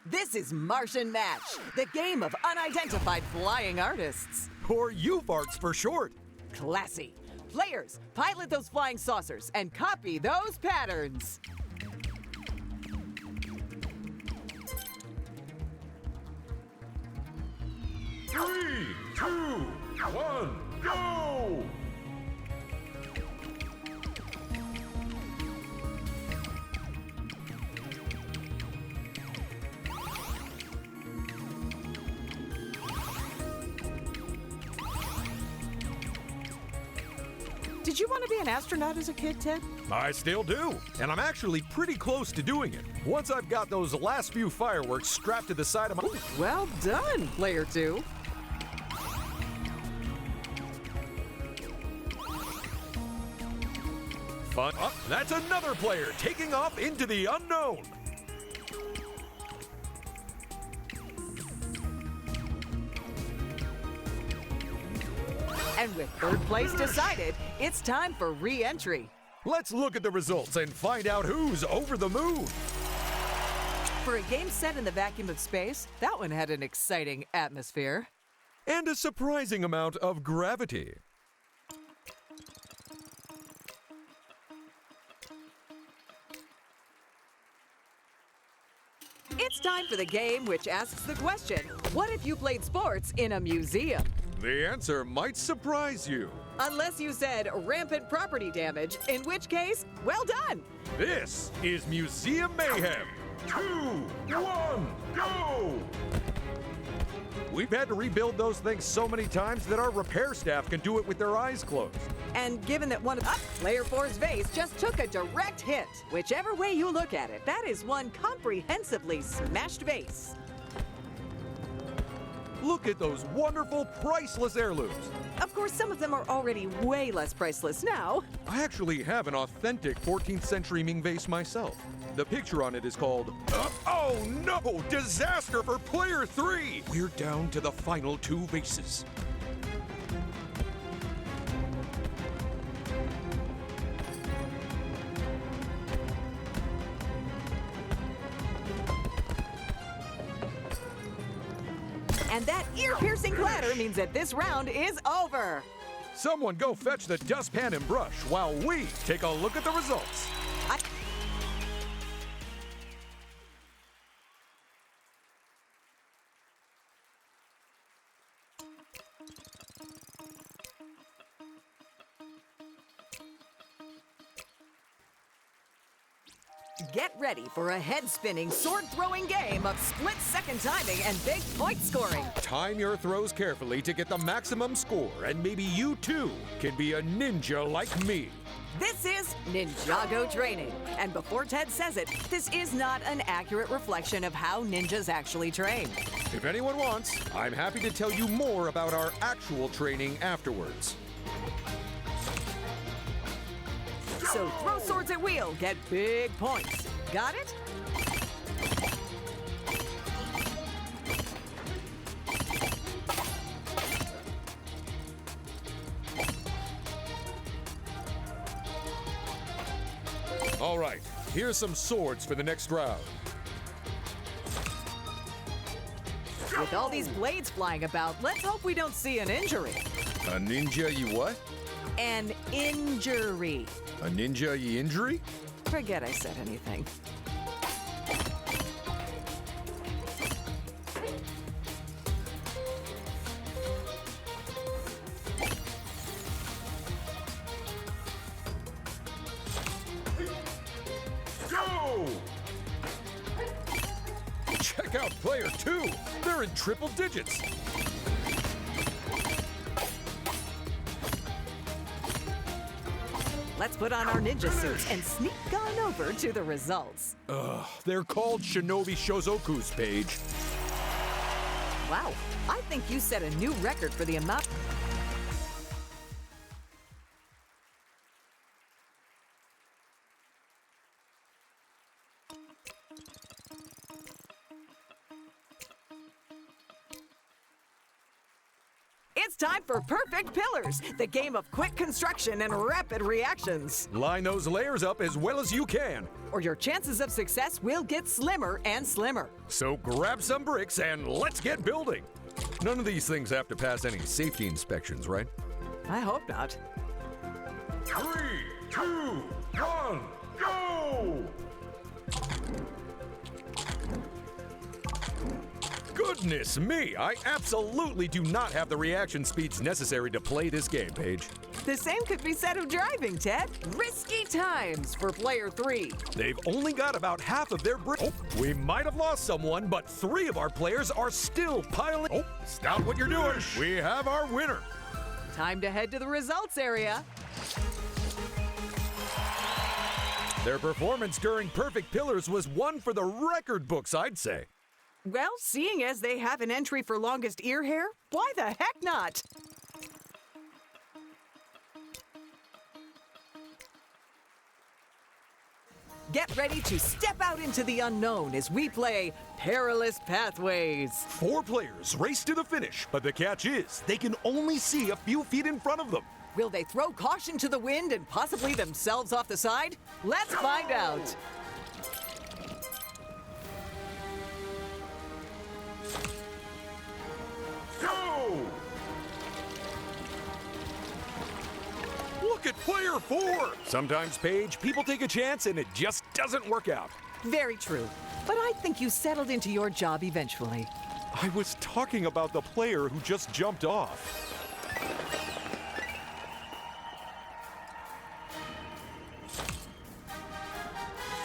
This is Martian Match, the game of unidentified flying artists. Or UFarts for short. Classy. Players, pilot those flying saucers and copy those patterns. Three, two, one, go! Did you want to be an astronaut as a kid, Ted? I still do, and I'm actually pretty close to doing it. Once I've got those last few fireworks strapped to the side of my... Well done, player 2. Fun. Oh, that's another player taking off into the unknown. And with third place decided, it's time for re-entry. Let's look at the results and find out who's over the moon. For a game set in the vacuum of space, that one had an exciting atmosphere. And a surprising amount of gravity. It's time for the game which asks the question, what if you played sports in a museum? The answer might surprise you. Unless you said rampant property damage, in which case, well done. This is Museum Mayhem. 2, 1, go! We've had to rebuild those things so many times that our repair staff can do it with their eyes closed. And given that one of player 4's vase just took a direct hit, whichever way you look at it, that is one comprehensively smashed vase. Look at those wonderful, priceless heirlooms. Of course, some of them are already way less priceless now. I actually have an authentic 14th century Ming vase myself. The picture on it is called, oh no, disaster for player 3! We're down to the final 2 vases. And that ear-piercing clatter means that this round is over. Someone go fetch the dustpan and brush while we take a look at the results. Get ready for a head-spinning, sword-throwing game of split-second timing and big point scoring. Time your throws carefully to get the maximum score, and maybe you too can be a ninja like me. This is Ninjago training. And before Ted says it, this is not an accurate reflection of how ninjas actually train. If anyone wants, I'm happy to tell you more about our actual training afterwards. So throw swords at will, get big points. Got it? All right, here's some swords for the next round. With all these blades flying about, let's hope we don't see an injury. A ninja you what? An injury. A ninja you injury? Forget I said anything. Go! Check out player 2. They're in triple digits. Let's put on our ninja suits and sneak on over to the results. They're called Shinobi Shozoku's page. Wow, I think you set a new record for the amount. It's time for Perfect Pillars, the game of quick construction and rapid reactions. Line those layers up as well as you can. Or your chances of success will get slimmer and slimmer. So grab some bricks and let's get building. None of these things have to pass any safety inspections, right? I hope not. 3, 2, 1, go! Goodness me, I absolutely do not have the reaction speeds necessary to play this game, Paige. The same could be said of driving, Ted. Risky times for player 3. They've only got about half of their bricks. Oh, we might have lost someone, but 3 of our players are still piling. Oh, stop what you're doing. We have our winner. Time to head to the results area. Their performance during Perfect Pillars was one for the record books, I'd say. Well, seeing as they have an entry for longest ear hair, why the heck not? Get ready to step out into the unknown as we play Perilous Pathways. 4 players race to the finish, but the catch is they can only see a few feet in front of them. Will they throw caution to the wind and possibly themselves off the side? Let's find out. Go! Look at player 4! Sometimes, Paige, people take a chance and it just doesn't work out. Very true. But I think you settled into your job eventually. I was talking about the player who just jumped off.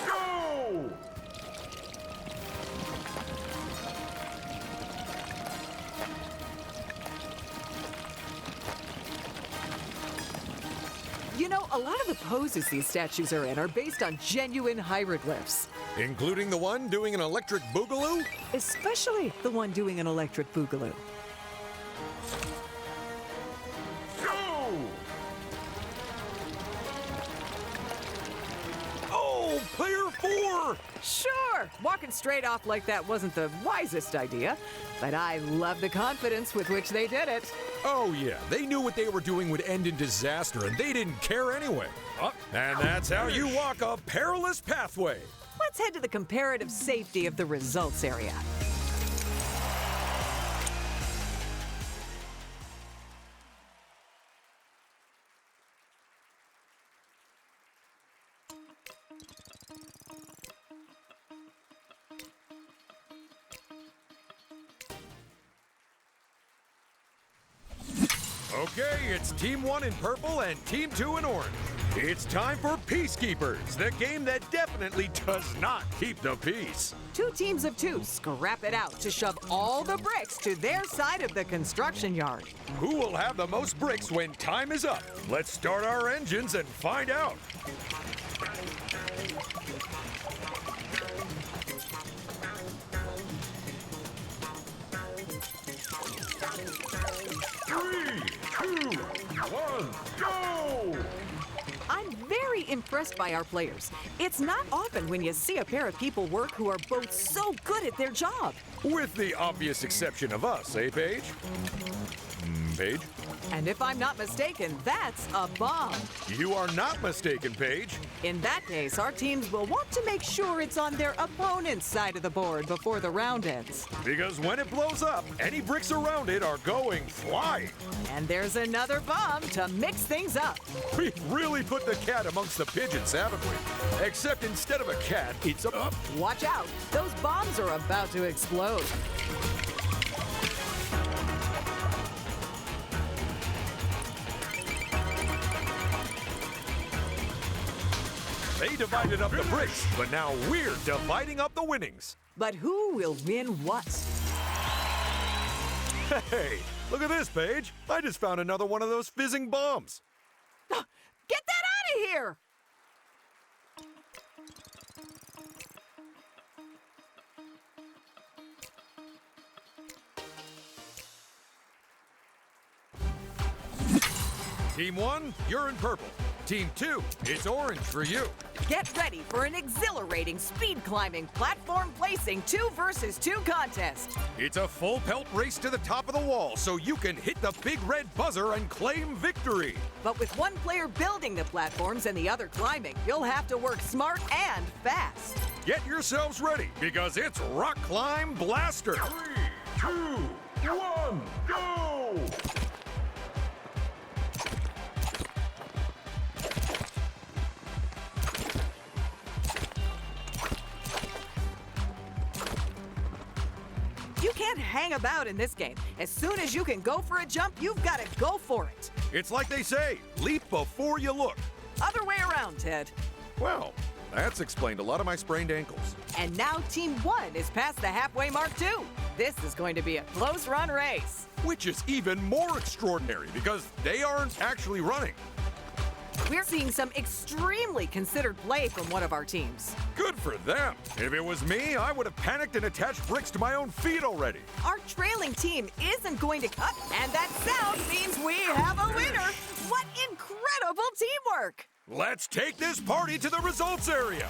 Go! You know, a lot of the poses these statues are in are based on genuine hieroglyphs. Including the one doing an electric boogaloo? Especially the one doing an electric boogaloo. Go! Oh, player 4! Sure, walking straight off like that wasn't the wisest idea, but I love the confidence with which they did it. Oh yeah, they knew what they were doing would end in disaster, and they didn't care anyway. And that's how you walk a perilous pathway. Let's head to the comparative safety of the results area. Okay, it's Team 1 in purple and Team 2 in orange. It's time for Peacekeepers, the game that definitely does not keep the peace. 2 teams of 2 scrap it out to shove all the bricks to their side of the construction yard. Who will have the most bricks when time is up? Let's start our engines and find out. Three, two, one, go! I'm very impressed by our players. It's not often when you see a pair of people work who are both so good at their job. With the obvious exception of us, eh, Paige? Paige? And if I'm not mistaken, that's a bomb. You are not mistaken, Paige. In that case, our teams will want to make sure it's on their opponent's side of the board before the round ends. Because when it blows up, any bricks around it are going flying. And there's another bomb to mix things up. We've really put the cat amongst the pigeons, haven't we? Except instead of a cat, it's a... Watch out, those bombs are about to explode. They divided up the bricks, but now we're dividing up the winnings. But who will win what? Hey, look at this, Paige. I just found another one of those fizzing bombs. Get that out of here! Team 1, you're in purple. Team 2, it's orange for you. Get ready for an exhilarating speed climbing platform placing 2 versus 2 contest. It's a full pelt race to the top of the wall so you can hit the big red buzzer and claim victory. But with one player building the platforms and the other climbing, you'll have to work smart and fast. Get yourselves ready because it's Rock Climb Blaster. 3, 2, 1, go! You can't hang about in this game. As soon as you can go for a jump, you've got to go for it. It's like they say, leap before you look. Other way around, Ted. Well, that's explained a lot of my sprained ankles. And now Team 1 is past the halfway mark too. This is going to be a close run race. Which is even more extraordinary because they aren't actually running. We're seeing some extremely considered play from one of our teams. Good for them. If it was me, I would have panicked and attached bricks to my own feet already. Our trailing team isn't going to cut, and that sound means we have a winner. What incredible teamwork! Let's take this party to the results area.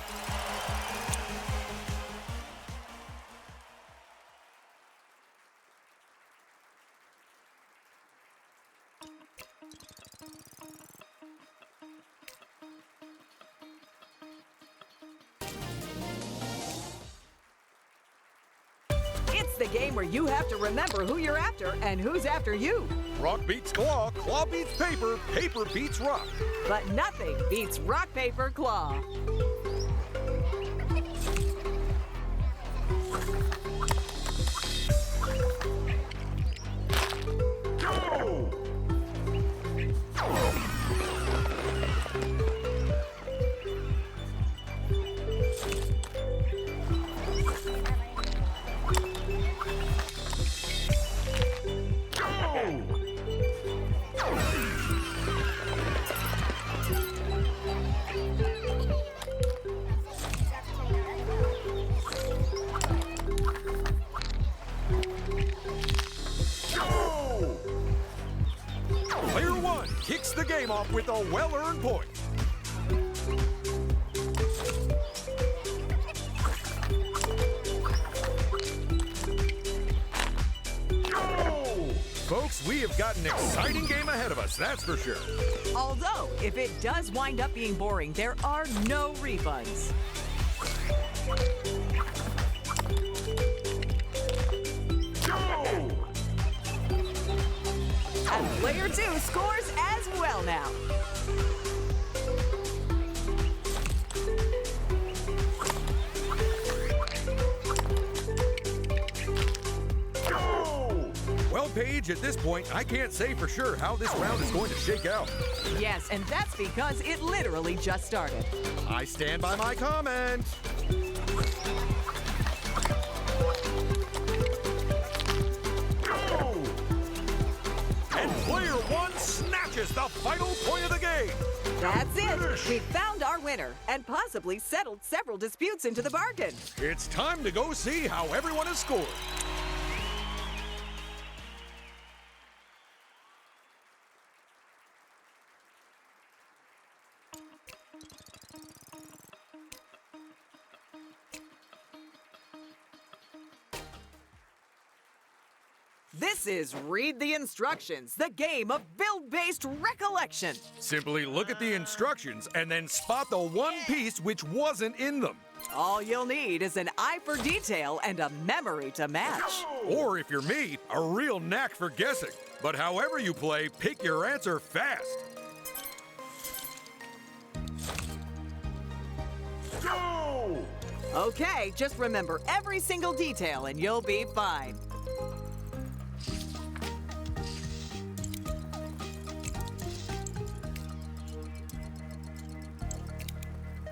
It's the game where you have to remember who you're after and who's after you. Rock beats claw, claw beats paper, paper beats rock. But nothing beats rock, paper, claw. Go! Player 1 kicks the game off with a well-earned point. Go! Folks, we have got an exciting game ahead of us, that's for sure. Although, if it does wind up being boring, there are no refunds. Go! And player 2 scores as well now. Go! Well Paige, at this point, I can't say for sure how this round is going to shake out. Yes, and that's because it literally just started. I stand by my comment. Go! And player one snatches the final point of the game. That's it. We found our winner and possibly settled several disputes into the bargain. It's time to go see how everyone has scored. This is Read the Instructions, the game of build-based recollection. Simply look at the instructions and then spot the one piece which wasn't in them. All you'll need is an eye for detail and a memory to match. Or if you're me, a real knack for guessing. But however you play, pick your answer fast. Go! Okay, just remember every single detail and you'll be fine.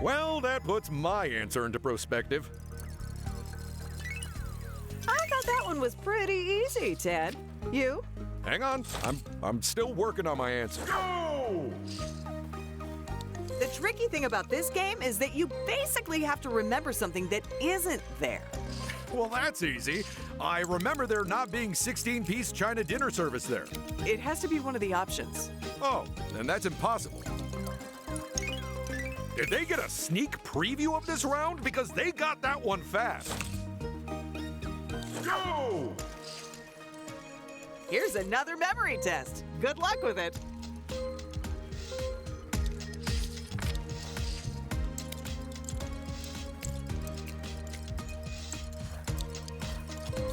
Well, that puts my answer into perspective. I thought that one was pretty easy, Ted. You? Hang on, I'm still working on my answer. Go! The tricky thing about this game is that you basically have to remember something that isn't there. Well, that's easy. I remember there not being 16-piece China dinner service there. It has to be one of the options. Oh, then that's impossible. Did they get a sneak preview of this round? Because they got that one fast. Go! Here's another memory test. Good luck with it.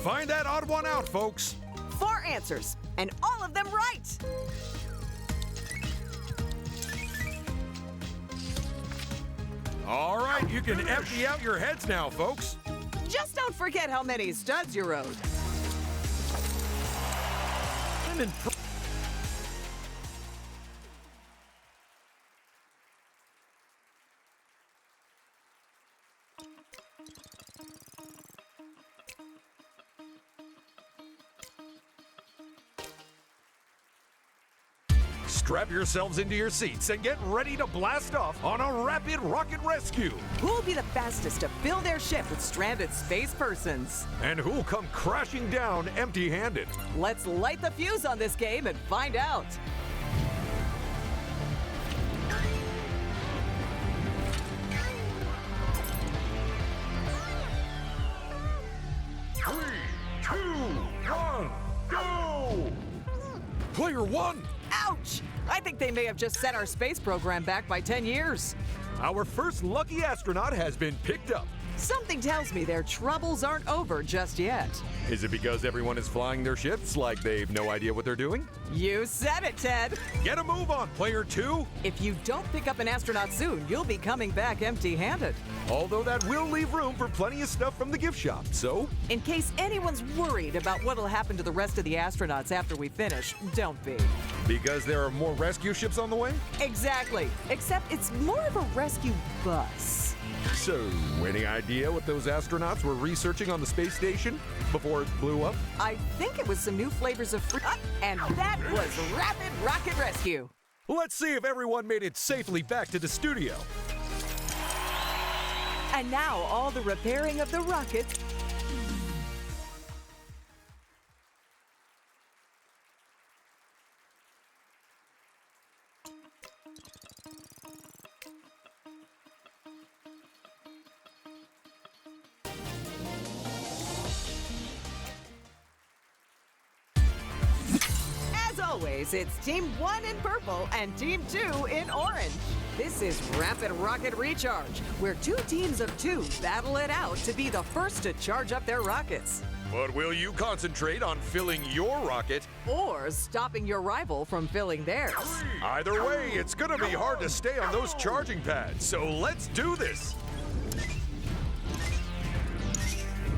Find that odd one out, folks. 4 answers, and all of them right. All right, you can empty out your heads now, folks. Just don't forget how many studs you rode. I'm impressed. Strap yourselves into your seats and get ready to blast off on a rapid rocket rescue. Who'll be the fastest to fill their ship with stranded space persons? And who'll come crashing down empty-handed? Let's light the fuse on this game and find out. Three, two, one, go! Player one! Ouch! I think they may have just set our space program back by 10 years. Our first lucky astronaut has been picked up. Something tells me their troubles aren't over just yet. Is it because everyone is flying their ships like they've no idea what they're doing? You said it, Ted. Get a move on, player two. If you don't pick up an astronaut soon, you'll be coming back empty-handed. Although that will leave room for plenty of stuff from the gift shop, so... In case anyone's worried about what'll happen to the rest of the astronauts after we finish, don't be. Because there are more rescue ships on the way? Exactly. Except it's more of a rescue bus. So, any idea what those astronauts were researching on the space station before it blew up? I think it was some new flavors of fruit, and that was Rapid Rocket Rescue. Let's see if everyone made it safely back to the studio. And now all the repairing of the rockets. As always, it's Team 1 in purple and Team 2 in orange. This is Rapid Rocket Recharge, where 2 teams of 2 battle it out to be the first to charge up their rockets. But will you concentrate on filling your rocket? Or stopping your rival from filling theirs. Either way, it's gonna be hard to stay on those charging pads, so let's do this!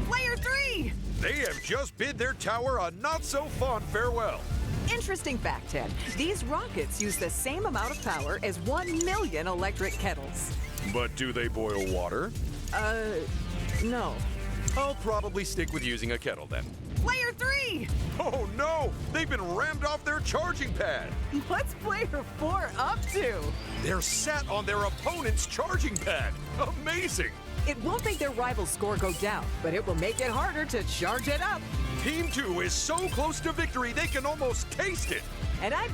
Player 3! They have just bid their tower a not-so-fun farewell. Interesting fact, Ted. These rockets use the same amount of power as 1 million electric kettles. But do they boil water? No. I'll probably stick with using a kettle then. Player 3! Oh no! They've been rammed off their charging pad! What's player 4 up to? They're sat on their opponent's charging pad! Amazing! It won't make their rival's score go down, but it will make it harder to charge it up. Team 2 is so close to victory they can almost taste it! And that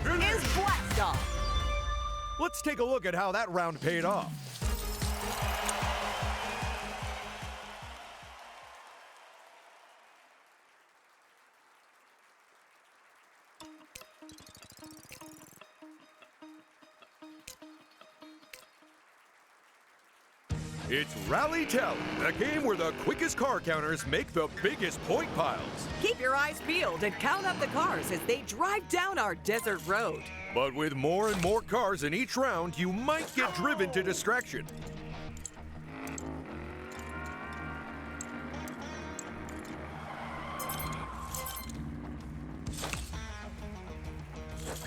is blast off! Let's take a look at how that round paid off. It's Rally Tally, the game where the quickest car counters make the biggest point piles. Keep your eyes peeled and count up the cars as they drive down our desert road. But with more and more cars in each round, you might get driven to distraction.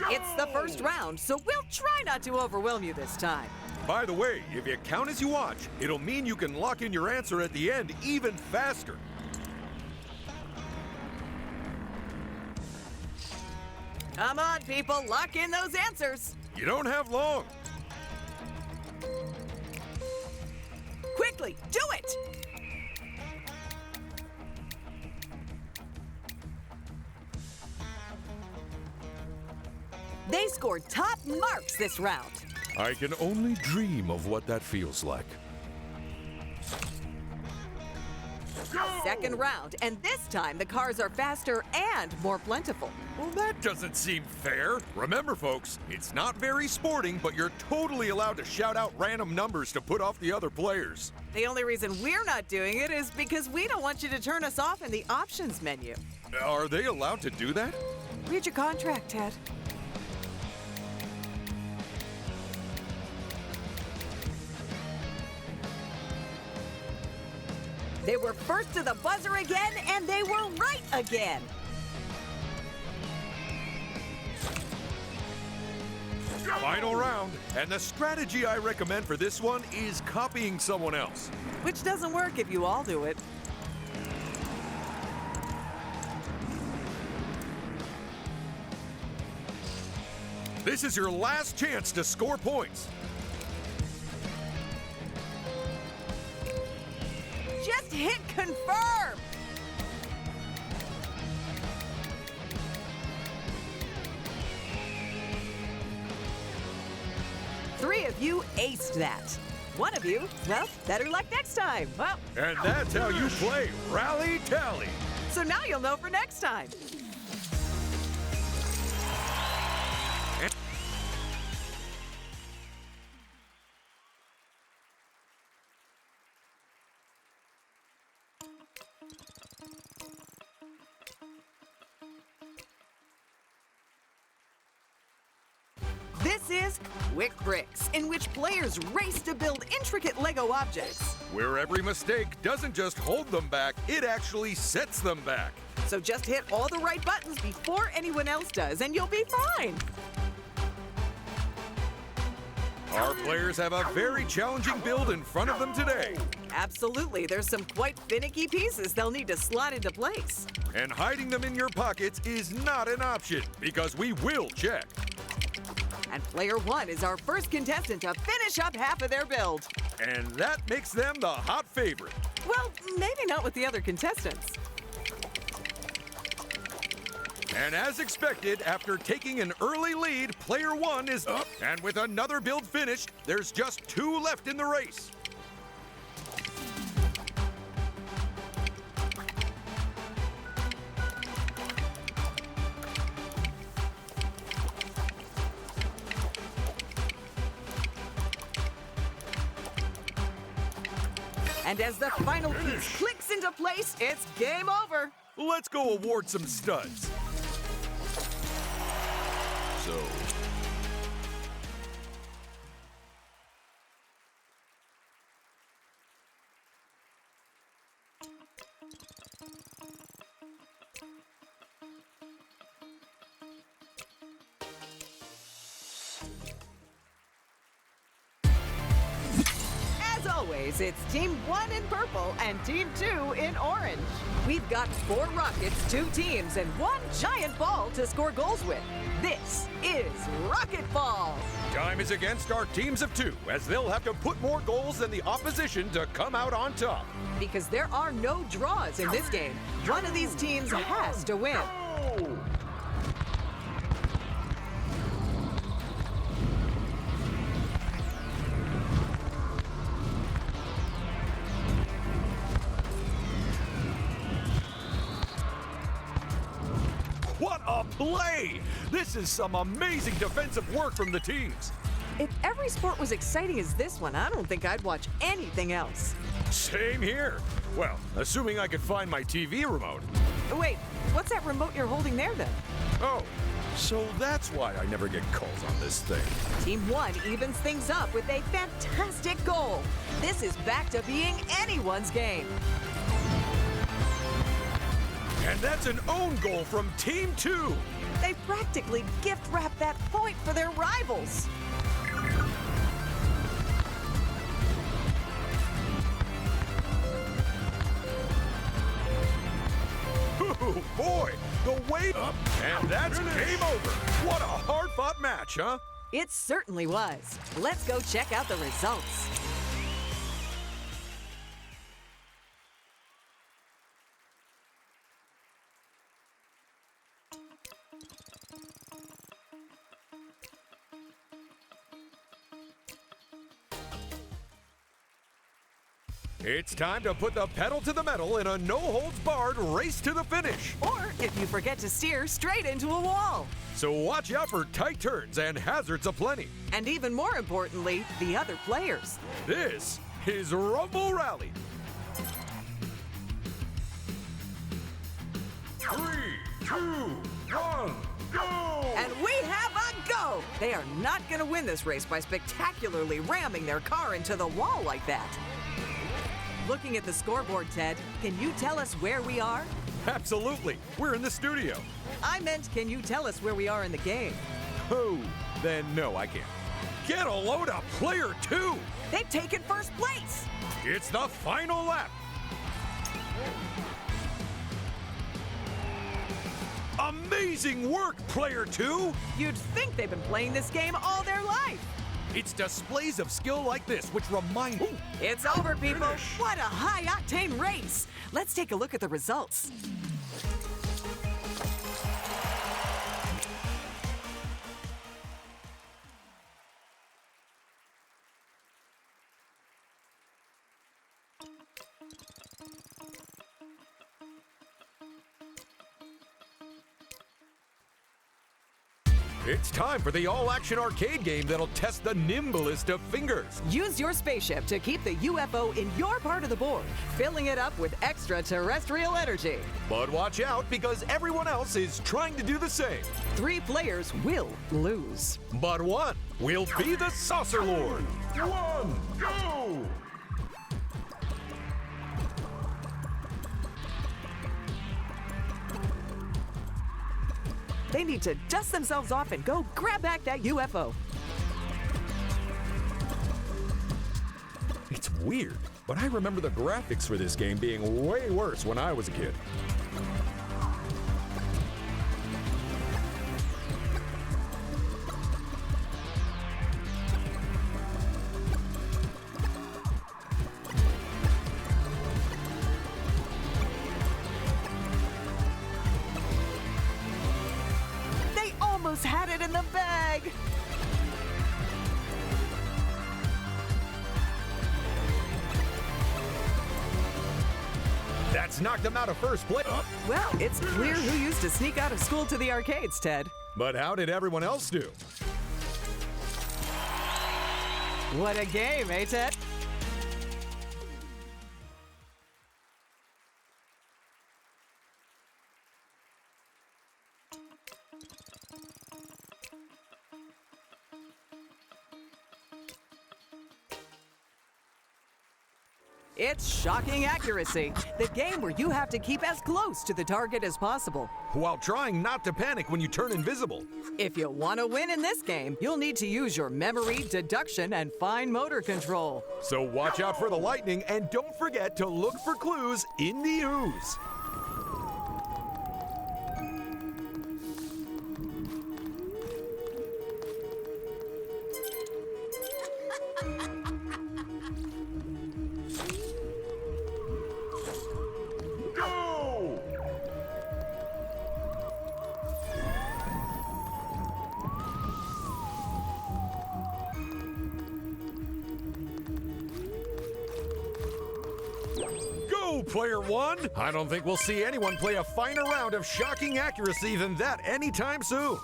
It's the first round, so we'll try not to overwhelm you this time. By the way, if you count as you watch, it'll mean you can lock in your answer at the end even faster. Come on, people, lock in those answers. You don't have long. Quickly, do it! They scored top marks this round. I can only dream of what that feels like. Second round, and this time the cars are faster and more plentiful. Well, that doesn't seem fair. Remember, folks, it's not very sporting, but you're totally allowed to shout out random numbers to put off the other players. The only reason we're not doing it is because we don't want you to turn us off in the options menu. Are they allowed to do that? Read your contract, Ted. They were first to the buzzer again, and they were right again. Final round, and the strategy I recommend for this one is copying someone else. Which doesn't work if you all do it. This is your last chance to score points. Just hit confirm! Three of you aced that. One of you, well, better luck next time. Well, And that's how you play Rally Tally. so now you'll know for next time. This is Quick Bricks, in which players race to build intricate Lego objects. Where every mistake doesn't just hold them back, it actually sets them back. So just hit all the right buttons before anyone else does, and you'll be fine. Our players have a very challenging build in front of them today. Absolutely, there's some quite finicky pieces they'll need to slot into place. And hiding them in your pockets is not an option, because we will check. And player one is our first contestant to finish up half of their build. And that makes them the hot favorite. Well, maybe not with the other contestants. And as expected, after taking an early lead, player one is up. And with another build finished, there's just 2 left in the race. And as the final piece clicks into place, it's game over. Let's go award some studs. So... Nowadays, it's Team 1 in purple and Team 2 in orange. We've got 4 rockets, 2 teams, and 1 giant ball to score goals with. This is Rocket Ball. Time is against our teams of 2, as they'll have to put more goals than the opposition to come out on top. Because there are no draws in this game. One of these teams has to win. What a play! This is some amazing defensive work from the teams. If every sport was exciting as this one, I don't think I'd watch anything else. Same here. Well, assuming I could find my TV remote. Wait, what's that remote you're holding there then? Oh, so that's why I never get calls on this thing. Team 1 evens things up with a fantastic goal. This is back to being anyone's game. And that's an own goal from Team 2. They practically gift wrap that point for their rivals. Ooh, boy, the way up, and that's game over. What a hard-fought match, huh? It certainly was. Let's go check out the results. It's time to put the pedal to the metal in a no-holds-barred race to the finish. Or, if you forget to steer, straight into a wall. So watch out for tight turns and hazards aplenty. And even more importantly, the other players. This is Rumble Rally. 3, 2, 1, go! And we have a go! They are not going to win this race by spectacularly ramming their car into the wall like that. Looking at the scoreboard, Ted, can you tell us where we are? Absolutely. We're in the studio. I meant, can you tell us where we are in the game? Oh, then no, I can't. Get a load of player 2. They've taken first place! It's the final lap. Amazing work, player 2. You'd think they've been playing this game all their life. It's displays of skill like this which remind... Ooh, It's over, people. Finish. What a high-octane race. Let's take a look at the results. It's time for the all-action arcade game that'll test the nimblest of fingers. Use your spaceship to keep the UFO in your part of the board, filling it up with extraterrestrial energy. But watch out, because everyone else is trying to do the same. 3 players will lose. But one will be the Saucer Lord. 1, go! They need to dust themselves off and go grab back that UFO. It's weird, but I remember the graphics for this game being way worse when I was a kid. They almost had it in the bag. That's knocked them out of first place. Well, it's clear who used to sneak out of school to the arcades, Ted. But how did everyone else do? What a game, eh, Ted? It's Shocking Accuracy, the game where you have to keep as close to the target as possible, while trying not to panic when you turn invisible. If you want to win in this game, you'll need to use your memory, deduction, and fine motor control. So watch out for the lightning and don't forget to look for clues in the ooze. Player one, I don't think we'll see anyone play a finer round of shocking accuracy than that anytime soon.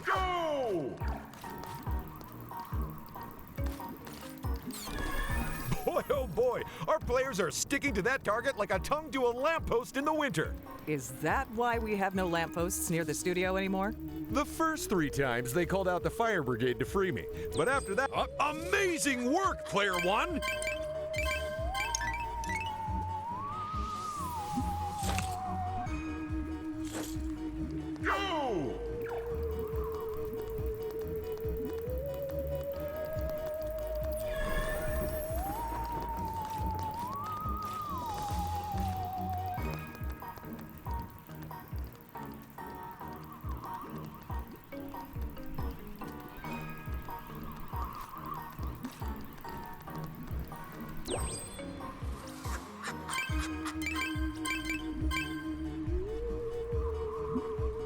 Go! Boy, oh boy, our players are sticking to that target like a tongue to a lamppost in the winter. Is that why we have no lampposts near the studio anymore? The first 3 times they called out the fire brigade to free me, but after that, amazing work, player one! Go!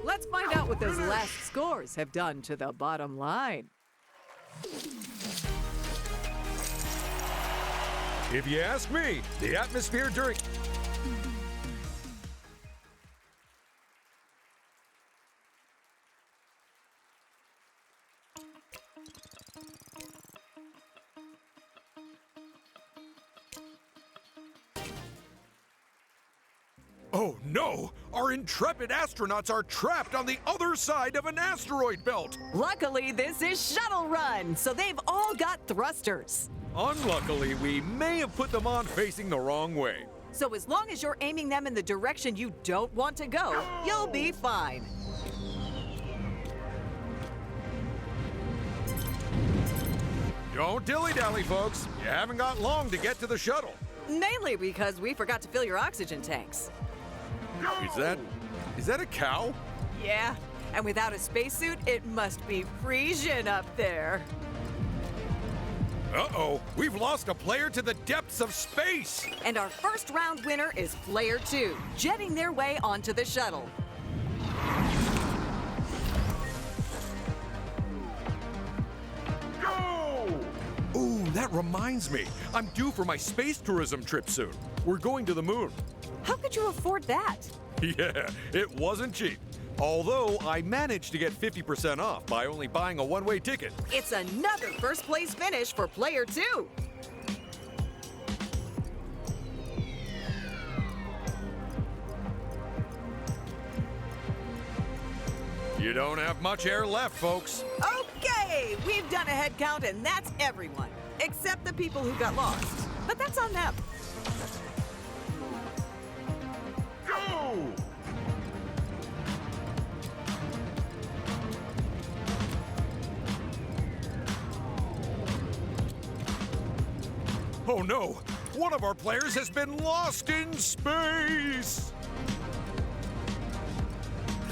Let's find out what those last scores have done to the bottom line. If you ask me, the atmosphere during... Oh no! Our intrepid astronauts are trapped on the other side of an asteroid belt! Luckily, this is Shuttle Run, so they've all got thrusters. Unluckily, we may have put them on facing the wrong way. So as long as you're aiming them in the direction you don't want to go, you'll be fine. Don't dilly-dally, folks. You haven't got long to get to the shuttle. Mainly because we forgot to fill your oxygen tanks. Is that a cow? Yeah, and without a spacesuit, it must be freezing up there. Uh-oh, we've lost a player to the depths of space! And our first round winner is player 2, jetting their way onto the shuttle. Go! Ooh, that reminds me. I'm due for my space tourism trip soon. We're going to the moon. How could you afford that? Yeah, it wasn't cheap. Although I managed to get 50% off by only buying a one-way ticket. It's another first place finish for player 2. You don't have much air left, folks. Okay, we've done a head count and that's everyone, except the people who got lost. But that's on them. Go! Oh no! One of our players has been lost in space!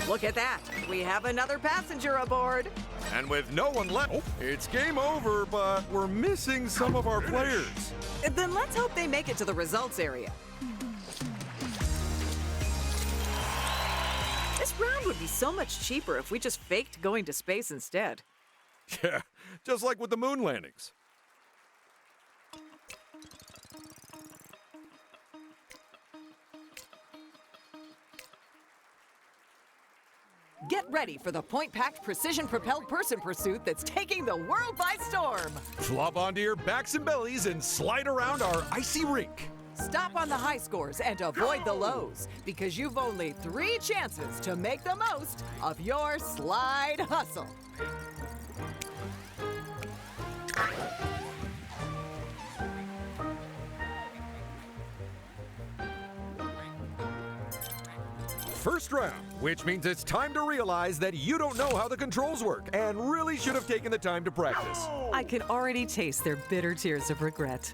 Look at that. We have another passenger aboard. And with no one left, it's game over, but we're missing some of our players. Then let's hope they make it to the results area. This round would be so much cheaper if we just faked going to space instead. Yeah, just like with the moon landings. Get ready for the point-packed, precision-propelled person pursuit that's taking the world by storm. Flop onto your backs and bellies and slide around our icy rink. Stop on the high scores and avoid the lows, because you've only 3 chances to make the most of your slide hustle. first round, which means it's time to realize that you don't know how the controls work and really should have taken the time to practice. I can already taste their bitter tears of regret.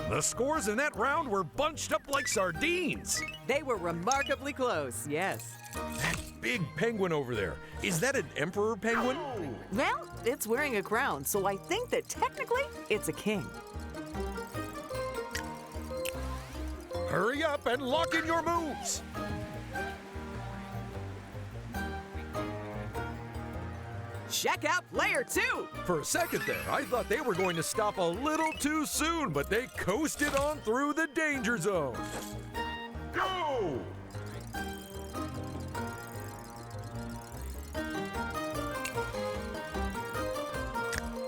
The scores in that round were bunched up like sardines. They were remarkably close, yes. That big penguin over there, is that an emperor penguin? Well, it's wearing a crown, so I think that technically it's a king. Hurry up and lock in your moves. Check out player 2. For a second there, I thought they were going to stop a little too soon, but they coasted on through the danger zone. Go!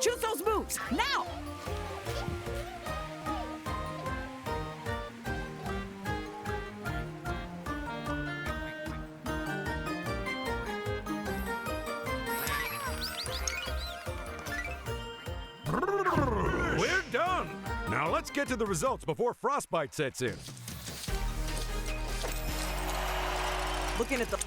Choose those moves, now! We're done! Now let's get to the results before frostbite sets in. Looking at the...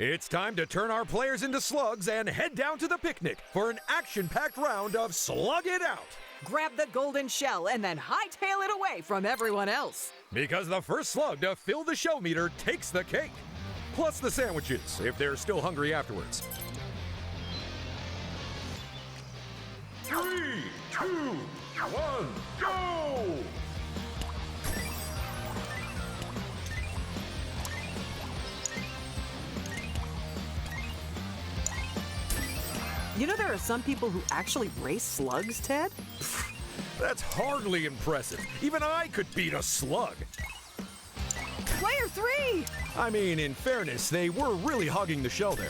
It's time to turn our players into slugs and head down to the picnic for an action-packed round of Slug It Out. Grab the golden shell and then hightail it away from everyone else. Because the first slug to fill the shell meter takes the cake. Plus the sandwiches, if they're still hungry afterwards. 3, 2, 1, go! You know there are some people who actually race slugs, Ted? That's hardly impressive. Even I could beat a slug. Player 3! I mean, in fairness, they were really hogging the shell there.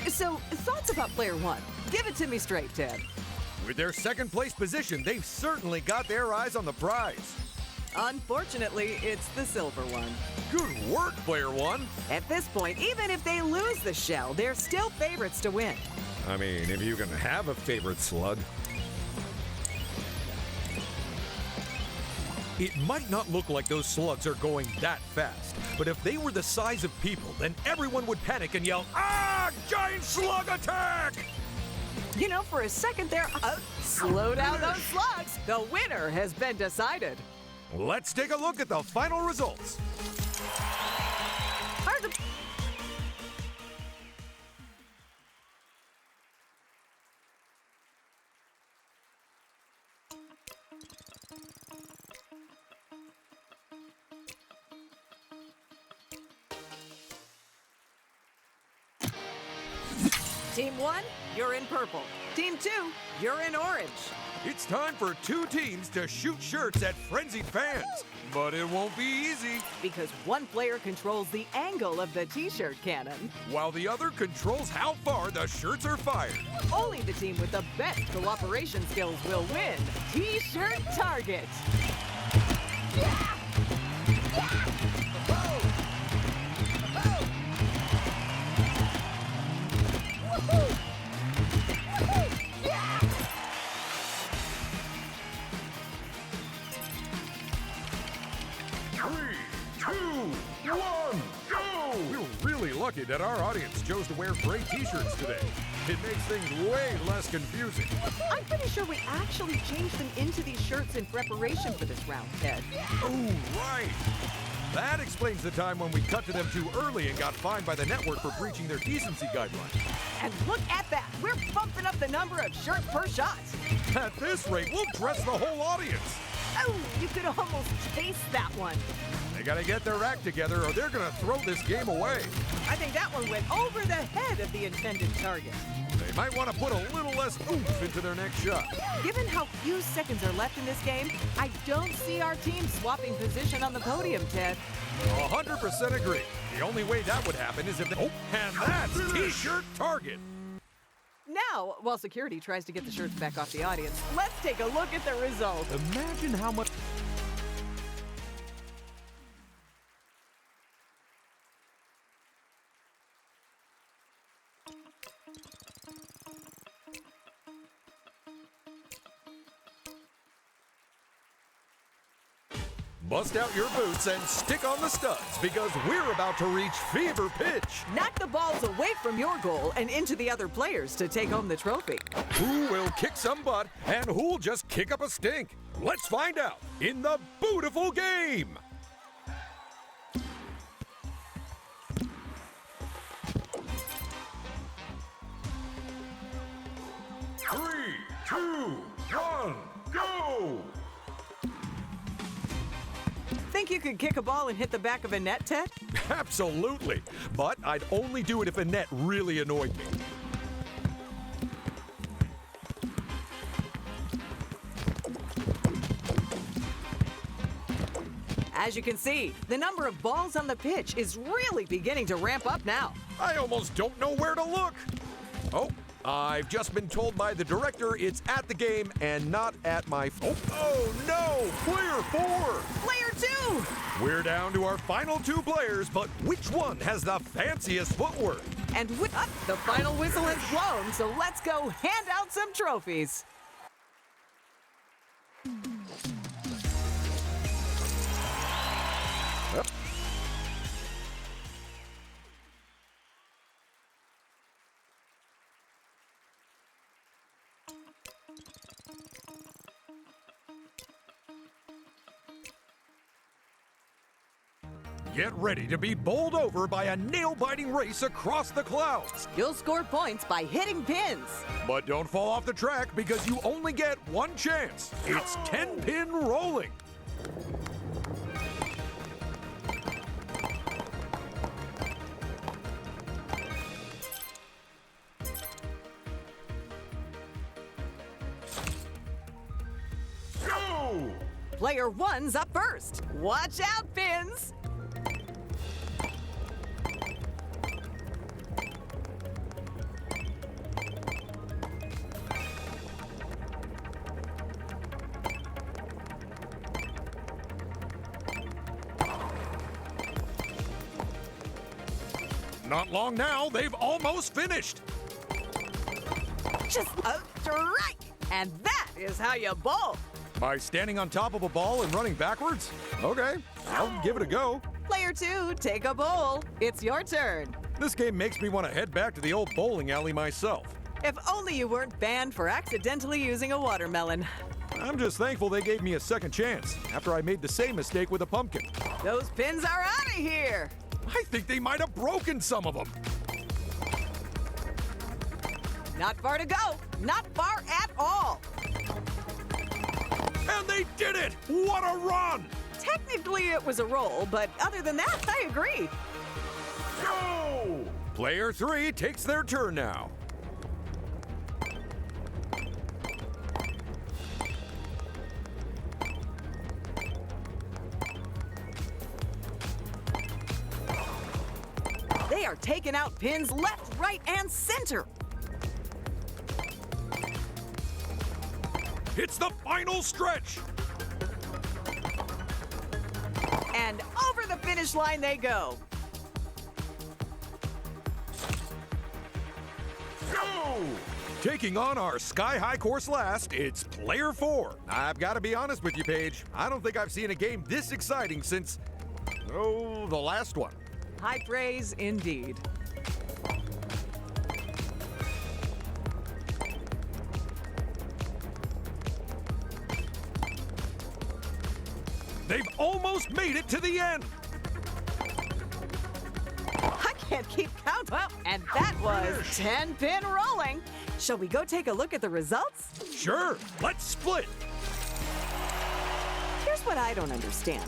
So, thoughts about player 1? Give it to me straight, Ted. With their second place position, they've certainly got their eyes on the prize. Unfortunately, it's the silver one. Good work, player 1. At this point, even if they lose the shell, they're still favorites to win. I mean, if you can have a favorite slug. It might not look like those slugs are going that fast, but if they were the size of people, then everyone would panic and yell, "Ah! Giant slug attack!" You know, for a second there, slow down those slugs. The winner has been decided. Let's take a look at the final results. Hard to... Team 1, you're in purple. Team 2, you're in orange. It's time for 2 teams to shoot shirts at frenzied fans, but it won't be easy, Because one player controls the angle of the t-shirt cannon. while the other controls how far the shirts are fired. Only the team with the best cooperation skills will win. T-shirt target. Lucky that our audience chose to wear gray t-shirts today. It makes things way less confusing. I'm pretty sure we actually changed them into these shirts in preparation for this round, Ted. Oh, right. That explains the time when we cut to them too early and got fined by the network for breaching their decency guidelines. And look at that. We're bumping up the number of shirts per shot. At this rate, we'll dress the whole audience. Oh, you could almost taste that one. They gotta get their act together or they're gonna throw this game away. I think that one went over the head of the intended target. They might want to put a little less oomph into their next shot. Given how few seconds are left in this game, I don't see our team swapping position on the podium, Ted. 100% agree. The only way that would happen is if they... Oh, and that's T-shirt target. Now, while security tries to get the shirts back off the audience, let's take a look at the result. Imagine how much... Bust out your boots and stick on the studs because we're about to reach fever pitch. Knock the balls away from your goal and into the other players to take home the trophy. Who will kick some butt and who'll just kick up a stink? Let's find out in the Bootiful game. Three, two, one, go! Think you could kick a ball and hit the back of a net, Ted? Absolutely, but I'd only do it if a net really annoyed me. As you can see, the number of balls on the pitch is really beginning to ramp up now. I almost don't know where to look. Oh, I've just been told by the director it's at the game and not at my... Oh no! Player 4! Player 2! We're down to our final 2 players, but which one has the fanciest footwork? And the final whistle has blown, so let's go hand out some trophies. Get ready to be bowled over by a nail-biting race across the clouds. You'll score points by hitting pins. But don't fall off the track because you only get one chance. It's 10-pin rolling. Go! Player 1's up first. Watch out, pins. Not long now, they've almost finished. Just a strike. And that is how you bowl. By standing on top of a ball and running backwards? Okay, I'll give it a go. Player 2, take a bowl. It's your turn. This game makes me want to head back to the old bowling alley myself. If only you weren't banned for accidentally using a watermelon. I'm just thankful they gave me a second chance after I made the same mistake with a pumpkin. Those pins are out of here. I think they might have broken some of them. Not far to go. Not far at all. And they did it! What a run! Technically, it was a roll, but other than that, I agree. Go! Player 3 takes their turn now. They are taking out pins left, right, and center. It's the final stretch. And over the finish line they go. Go! Taking on our sky-high course last, it's player 4. I've got to be honest with you, Paige. I don't think I've seen a game this exciting since, the last one. High praise indeed. They've almost made it to the end. I can't keep count up. And that was 10-pin rolling. Shall we go take a look at the results? Sure, let's split. Here's what I don't understand.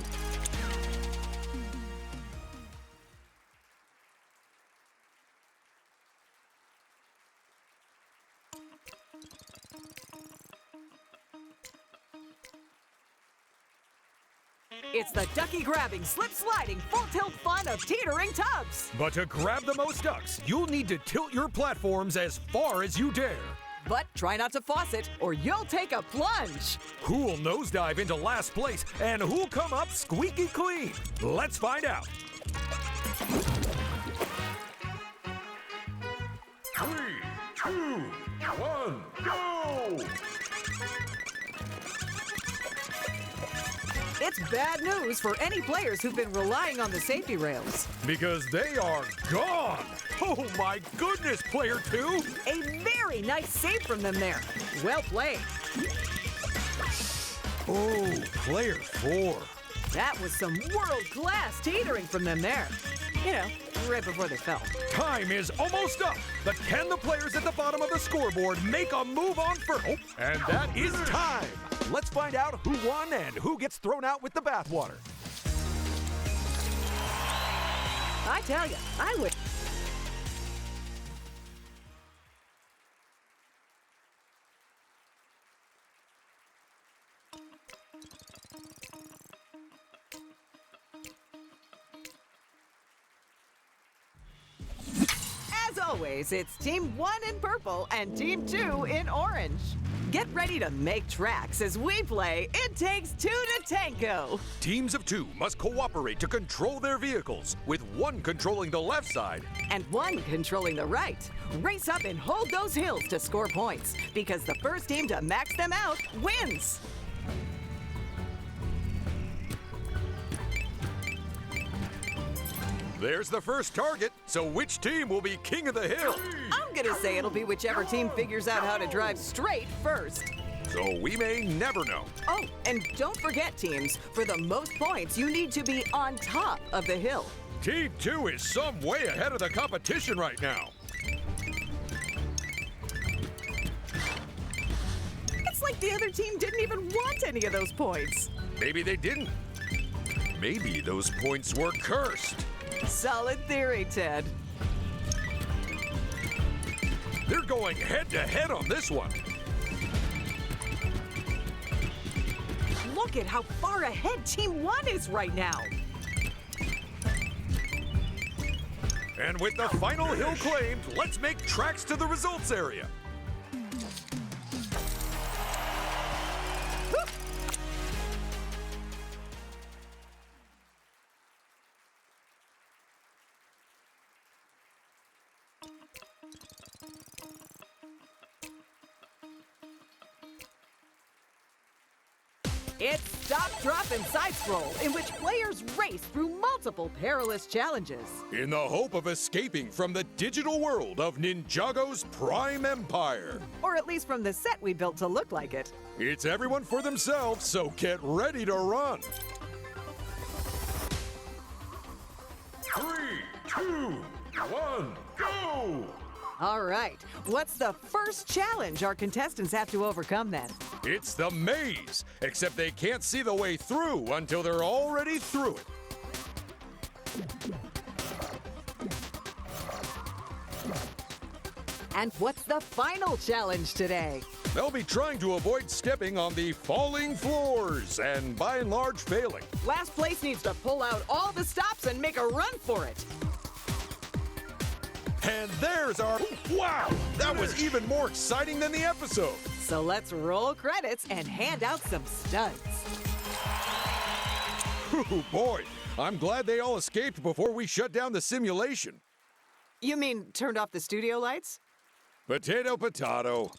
It's the ducky-grabbing, slip-sliding, full-tilt fun of teetering tubs. But to grab the most ducks, you'll need to tilt your platforms as far as you dare. But try not to faucet, or you'll take a plunge. Who'll nosedive into last place, and who'll come up squeaky clean? Let's find out. 3, 2, 1, go! It's bad news for any players who've been relying on the safety rails. Because they are gone! Oh my goodness, player 2! A very nice save from them there. Well played. Oh, player 4. That was some world-class teetering from them there. You know, right before they fell. Time is almost up, but can the players at the bottom of the scoreboard make a move on first? Oh, and that is time! Let's find out who won and who gets thrown out with the bathwater. I tell you, I would. As always, it's Team 1 in purple and Team 2 in orange. Get ready to make tracks as we play It Takes Two to Tango. Teams of 2 must cooperate to control their vehicles, with one controlling the left side. And one controlling the right. Race up and hold those hills to score points, because the first team to max them out wins. There's the first target, so which team will be king of the hill? I'm gonna say it'll be whichever team figures out how to drive straight first. So we may never know. Oh, and don't forget, teams, for the most points, you need to be on top of the hill. Team 2 is some way ahead of the competition right now. It's like the other team didn't even want any of those points. Maybe they didn't. Maybe those points were cursed. Solid theory, Ted. They're going head-to-head on this one. Look at how far ahead Team 1 is right now. And with the final hill claimed, let's make tracks to the results area. It's Stop, Drop, and Side Scroll, in which players race through multiple perilous challenges. In the hope of escaping from the digital world of Ninjago's prime empire. Or at least from the set we built to look like it. It's everyone for themselves, so get ready to run. 3, 2, 1, go! All right, what's the first challenge our contestants have to overcome then? It's the maze, except they can't see the way through until they're already through it. And what's the final challenge today? They'll be trying to avoid stepping on the falling floors and by and large failing. Last place needs to pull out all the stops and make a run for it. And there's our... Wow! That was even more exciting than the episode. So let's roll credits and hand out some studs. Ooh, boy, I'm glad they all escaped before we shut down the simulation. You mean turned off the studio lights? Potato, potato.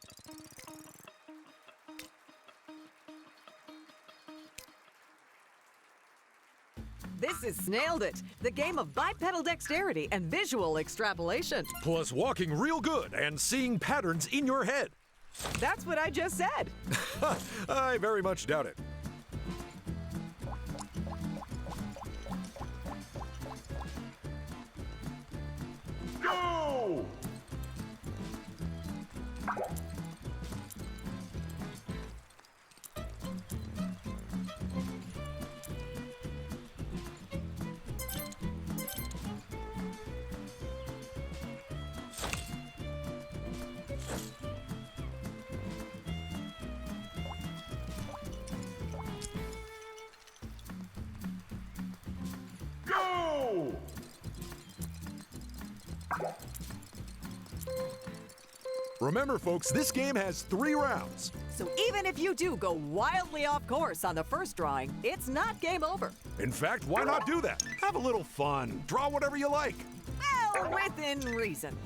This is Snailed It, the game of bipedal dexterity and visual extrapolation. Plus walking real good and seeing patterns in your head. That's what I just said. I very much doubt it. Go! Remember, folks, this game has 3 rounds. So even if you do go wildly off course on the first drawing, it's not game over. In fact, why not do that? Have a little fun. Draw whatever you like. Well, within reason.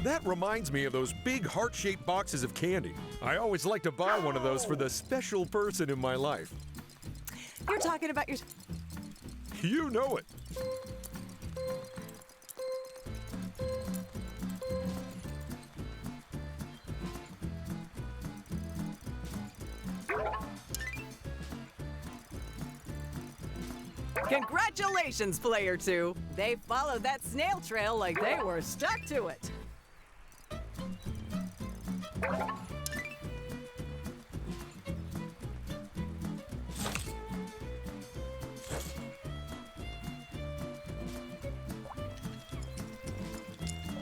That reminds me of those big heart-shaped boxes of candy. I always like to buy one of those for the special person in my life. You're talking about your... You know it. Congratulations, Player 2. They followed that snail trail like they were stuck to it.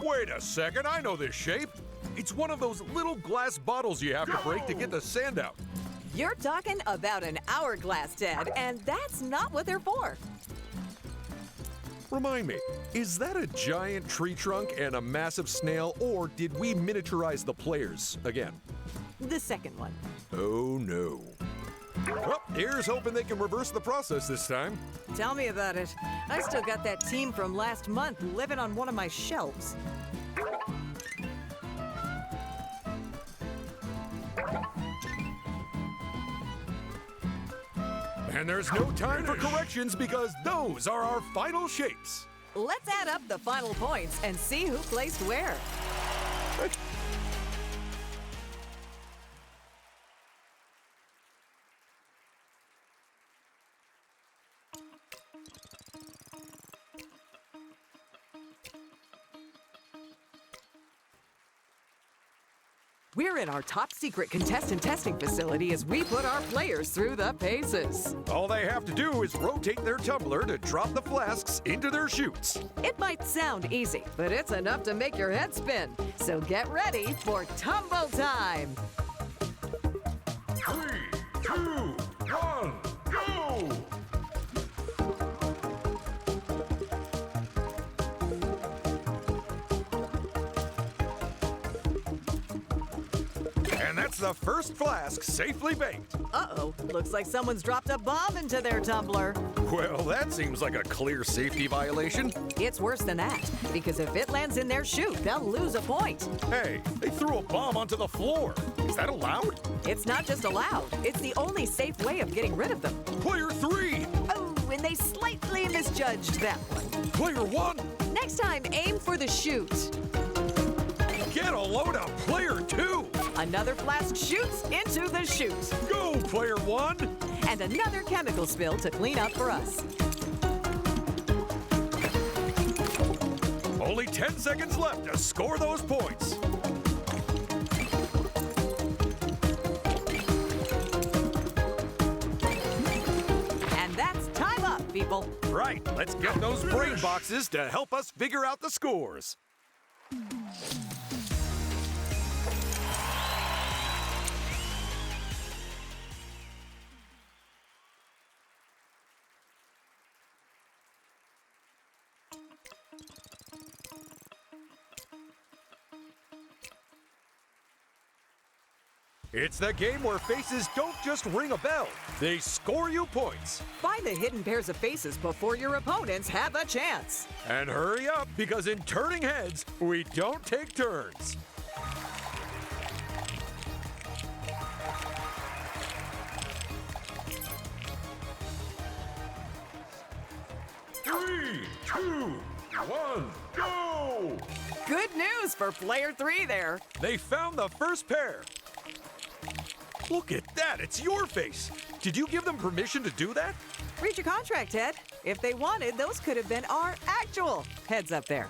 Wait a second, I know this shape. It's one of those little glass bottles you have to break to get the sand out. You're talking about an hourglass, Ted, and that's not what they're for. Remind me, is that a giant tree trunk and a massive snail, or did we miniaturize the players again? The second one. Oh no. Well, here's hoping they can reverse the process this time. Tell me about it. I still got that team from last month living on one of my shelves. And there's no time for corrections because those are our final shapes. Let's add up the final points and see who placed where. We're in our top secret contestant testing facility as we put our players through the paces. All they have to do is rotate their tumbler to drop the flasks into their chutes. It might sound easy, but it's enough to make your head spin. So get ready for tumble time. 3, 2, 1, go! And that's the first flask safely baked. Uh-oh, looks like someone's dropped a bomb into their tumbler. Well, that seems like a clear safety violation. It's worse than that, because if it lands in their chute, they'll lose a point. Hey, they threw a bomb onto the floor. Is that allowed? It's not just allowed, it's the only safe way of getting rid of them. Player 3! Oh, and they slightly misjudged that one. Player 1! Next time, aim for the chute. Get a load of Player 2! Another flask shoots into the chute. Go, Player 1! And another chemical spill to clean up for us. Only 10 seconds left to score those points. And that's time up, people. Right, let's get those brain boxes to help us figure out the scores. It's the game where faces don't just ring a bell, they score you points. Find the hidden pairs of faces before your opponents have a chance. And hurry up, because in turning heads, we don't take turns. Three, two, one, go! Good news for player 3 there. They found the first pair. Look at that, it's your face. Did you give them permission to do that? Read your contract, Ted. If they wanted, those could have been our actual heads up there.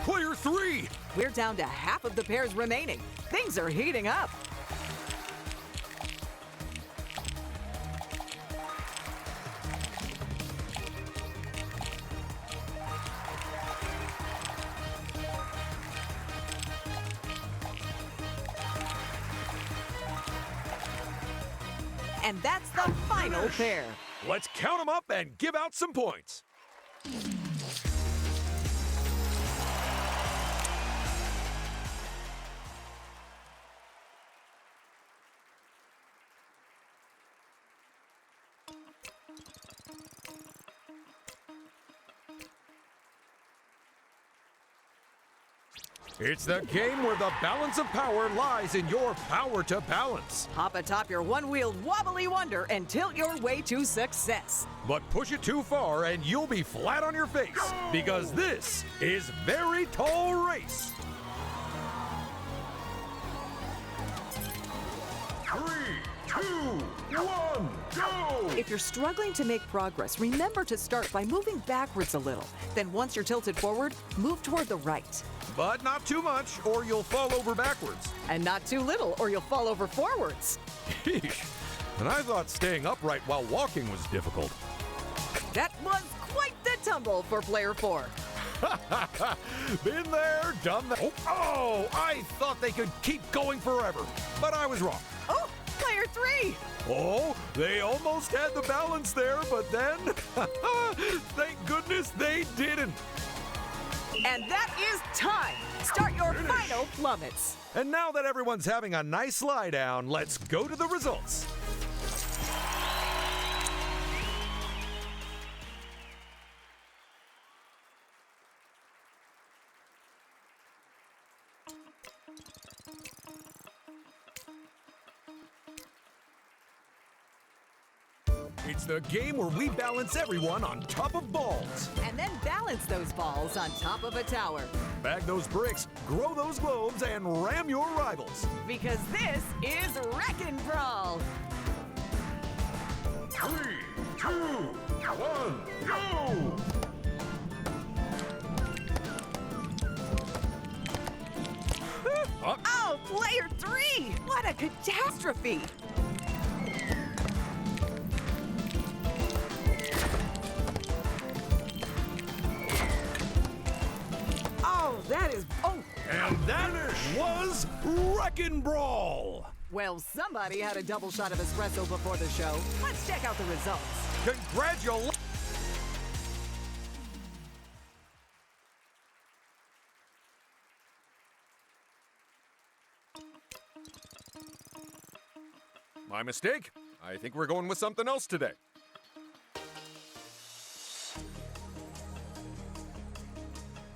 Player 3! We're down to half of the pairs remaining. Things are heating up. And that's the final pair. Let's count them up and give out some points. It's the game where the balance of power lies in your power to balance. Hop atop your one-wheeled wobbly wonder and tilt your way to success. But push it too far and you'll be flat on your face, because this is Very Tall Race. 3, 2, 1, go! If you're struggling to make progress, remember to start by moving backwards a little. Then once you're tilted forward, move toward the right. But not too much, or you'll fall over backwards. And not too little, or you'll fall over forwards. Yeesh. And I thought staying upright while walking was difficult. That was quite the tumble for player 4. Been there, done that. Oh, I thought they could keep going forever, but I was wrong. Oh, player 3. Oh, they almost had the balance there, but then, thank goodness they didn't. And that is time. Start your final plummets. And now that everyone's having a nice lie down, let's go to the results. It's the game where we balance everyone on top of balls. And then balance those balls on top of a tower. Bag those bricks, grow those globes, and ram your rivals. Because this is Wreckin' Brawl. 3, 2, 1, go! Oh, player 3! What a catastrophe! Oh, that is... Oh! And that was Wreckin' Brawl! Well, somebody had a double shot of espresso before the show. Let's check out the results. Congratulations! My mistake. I think we're going with something else today.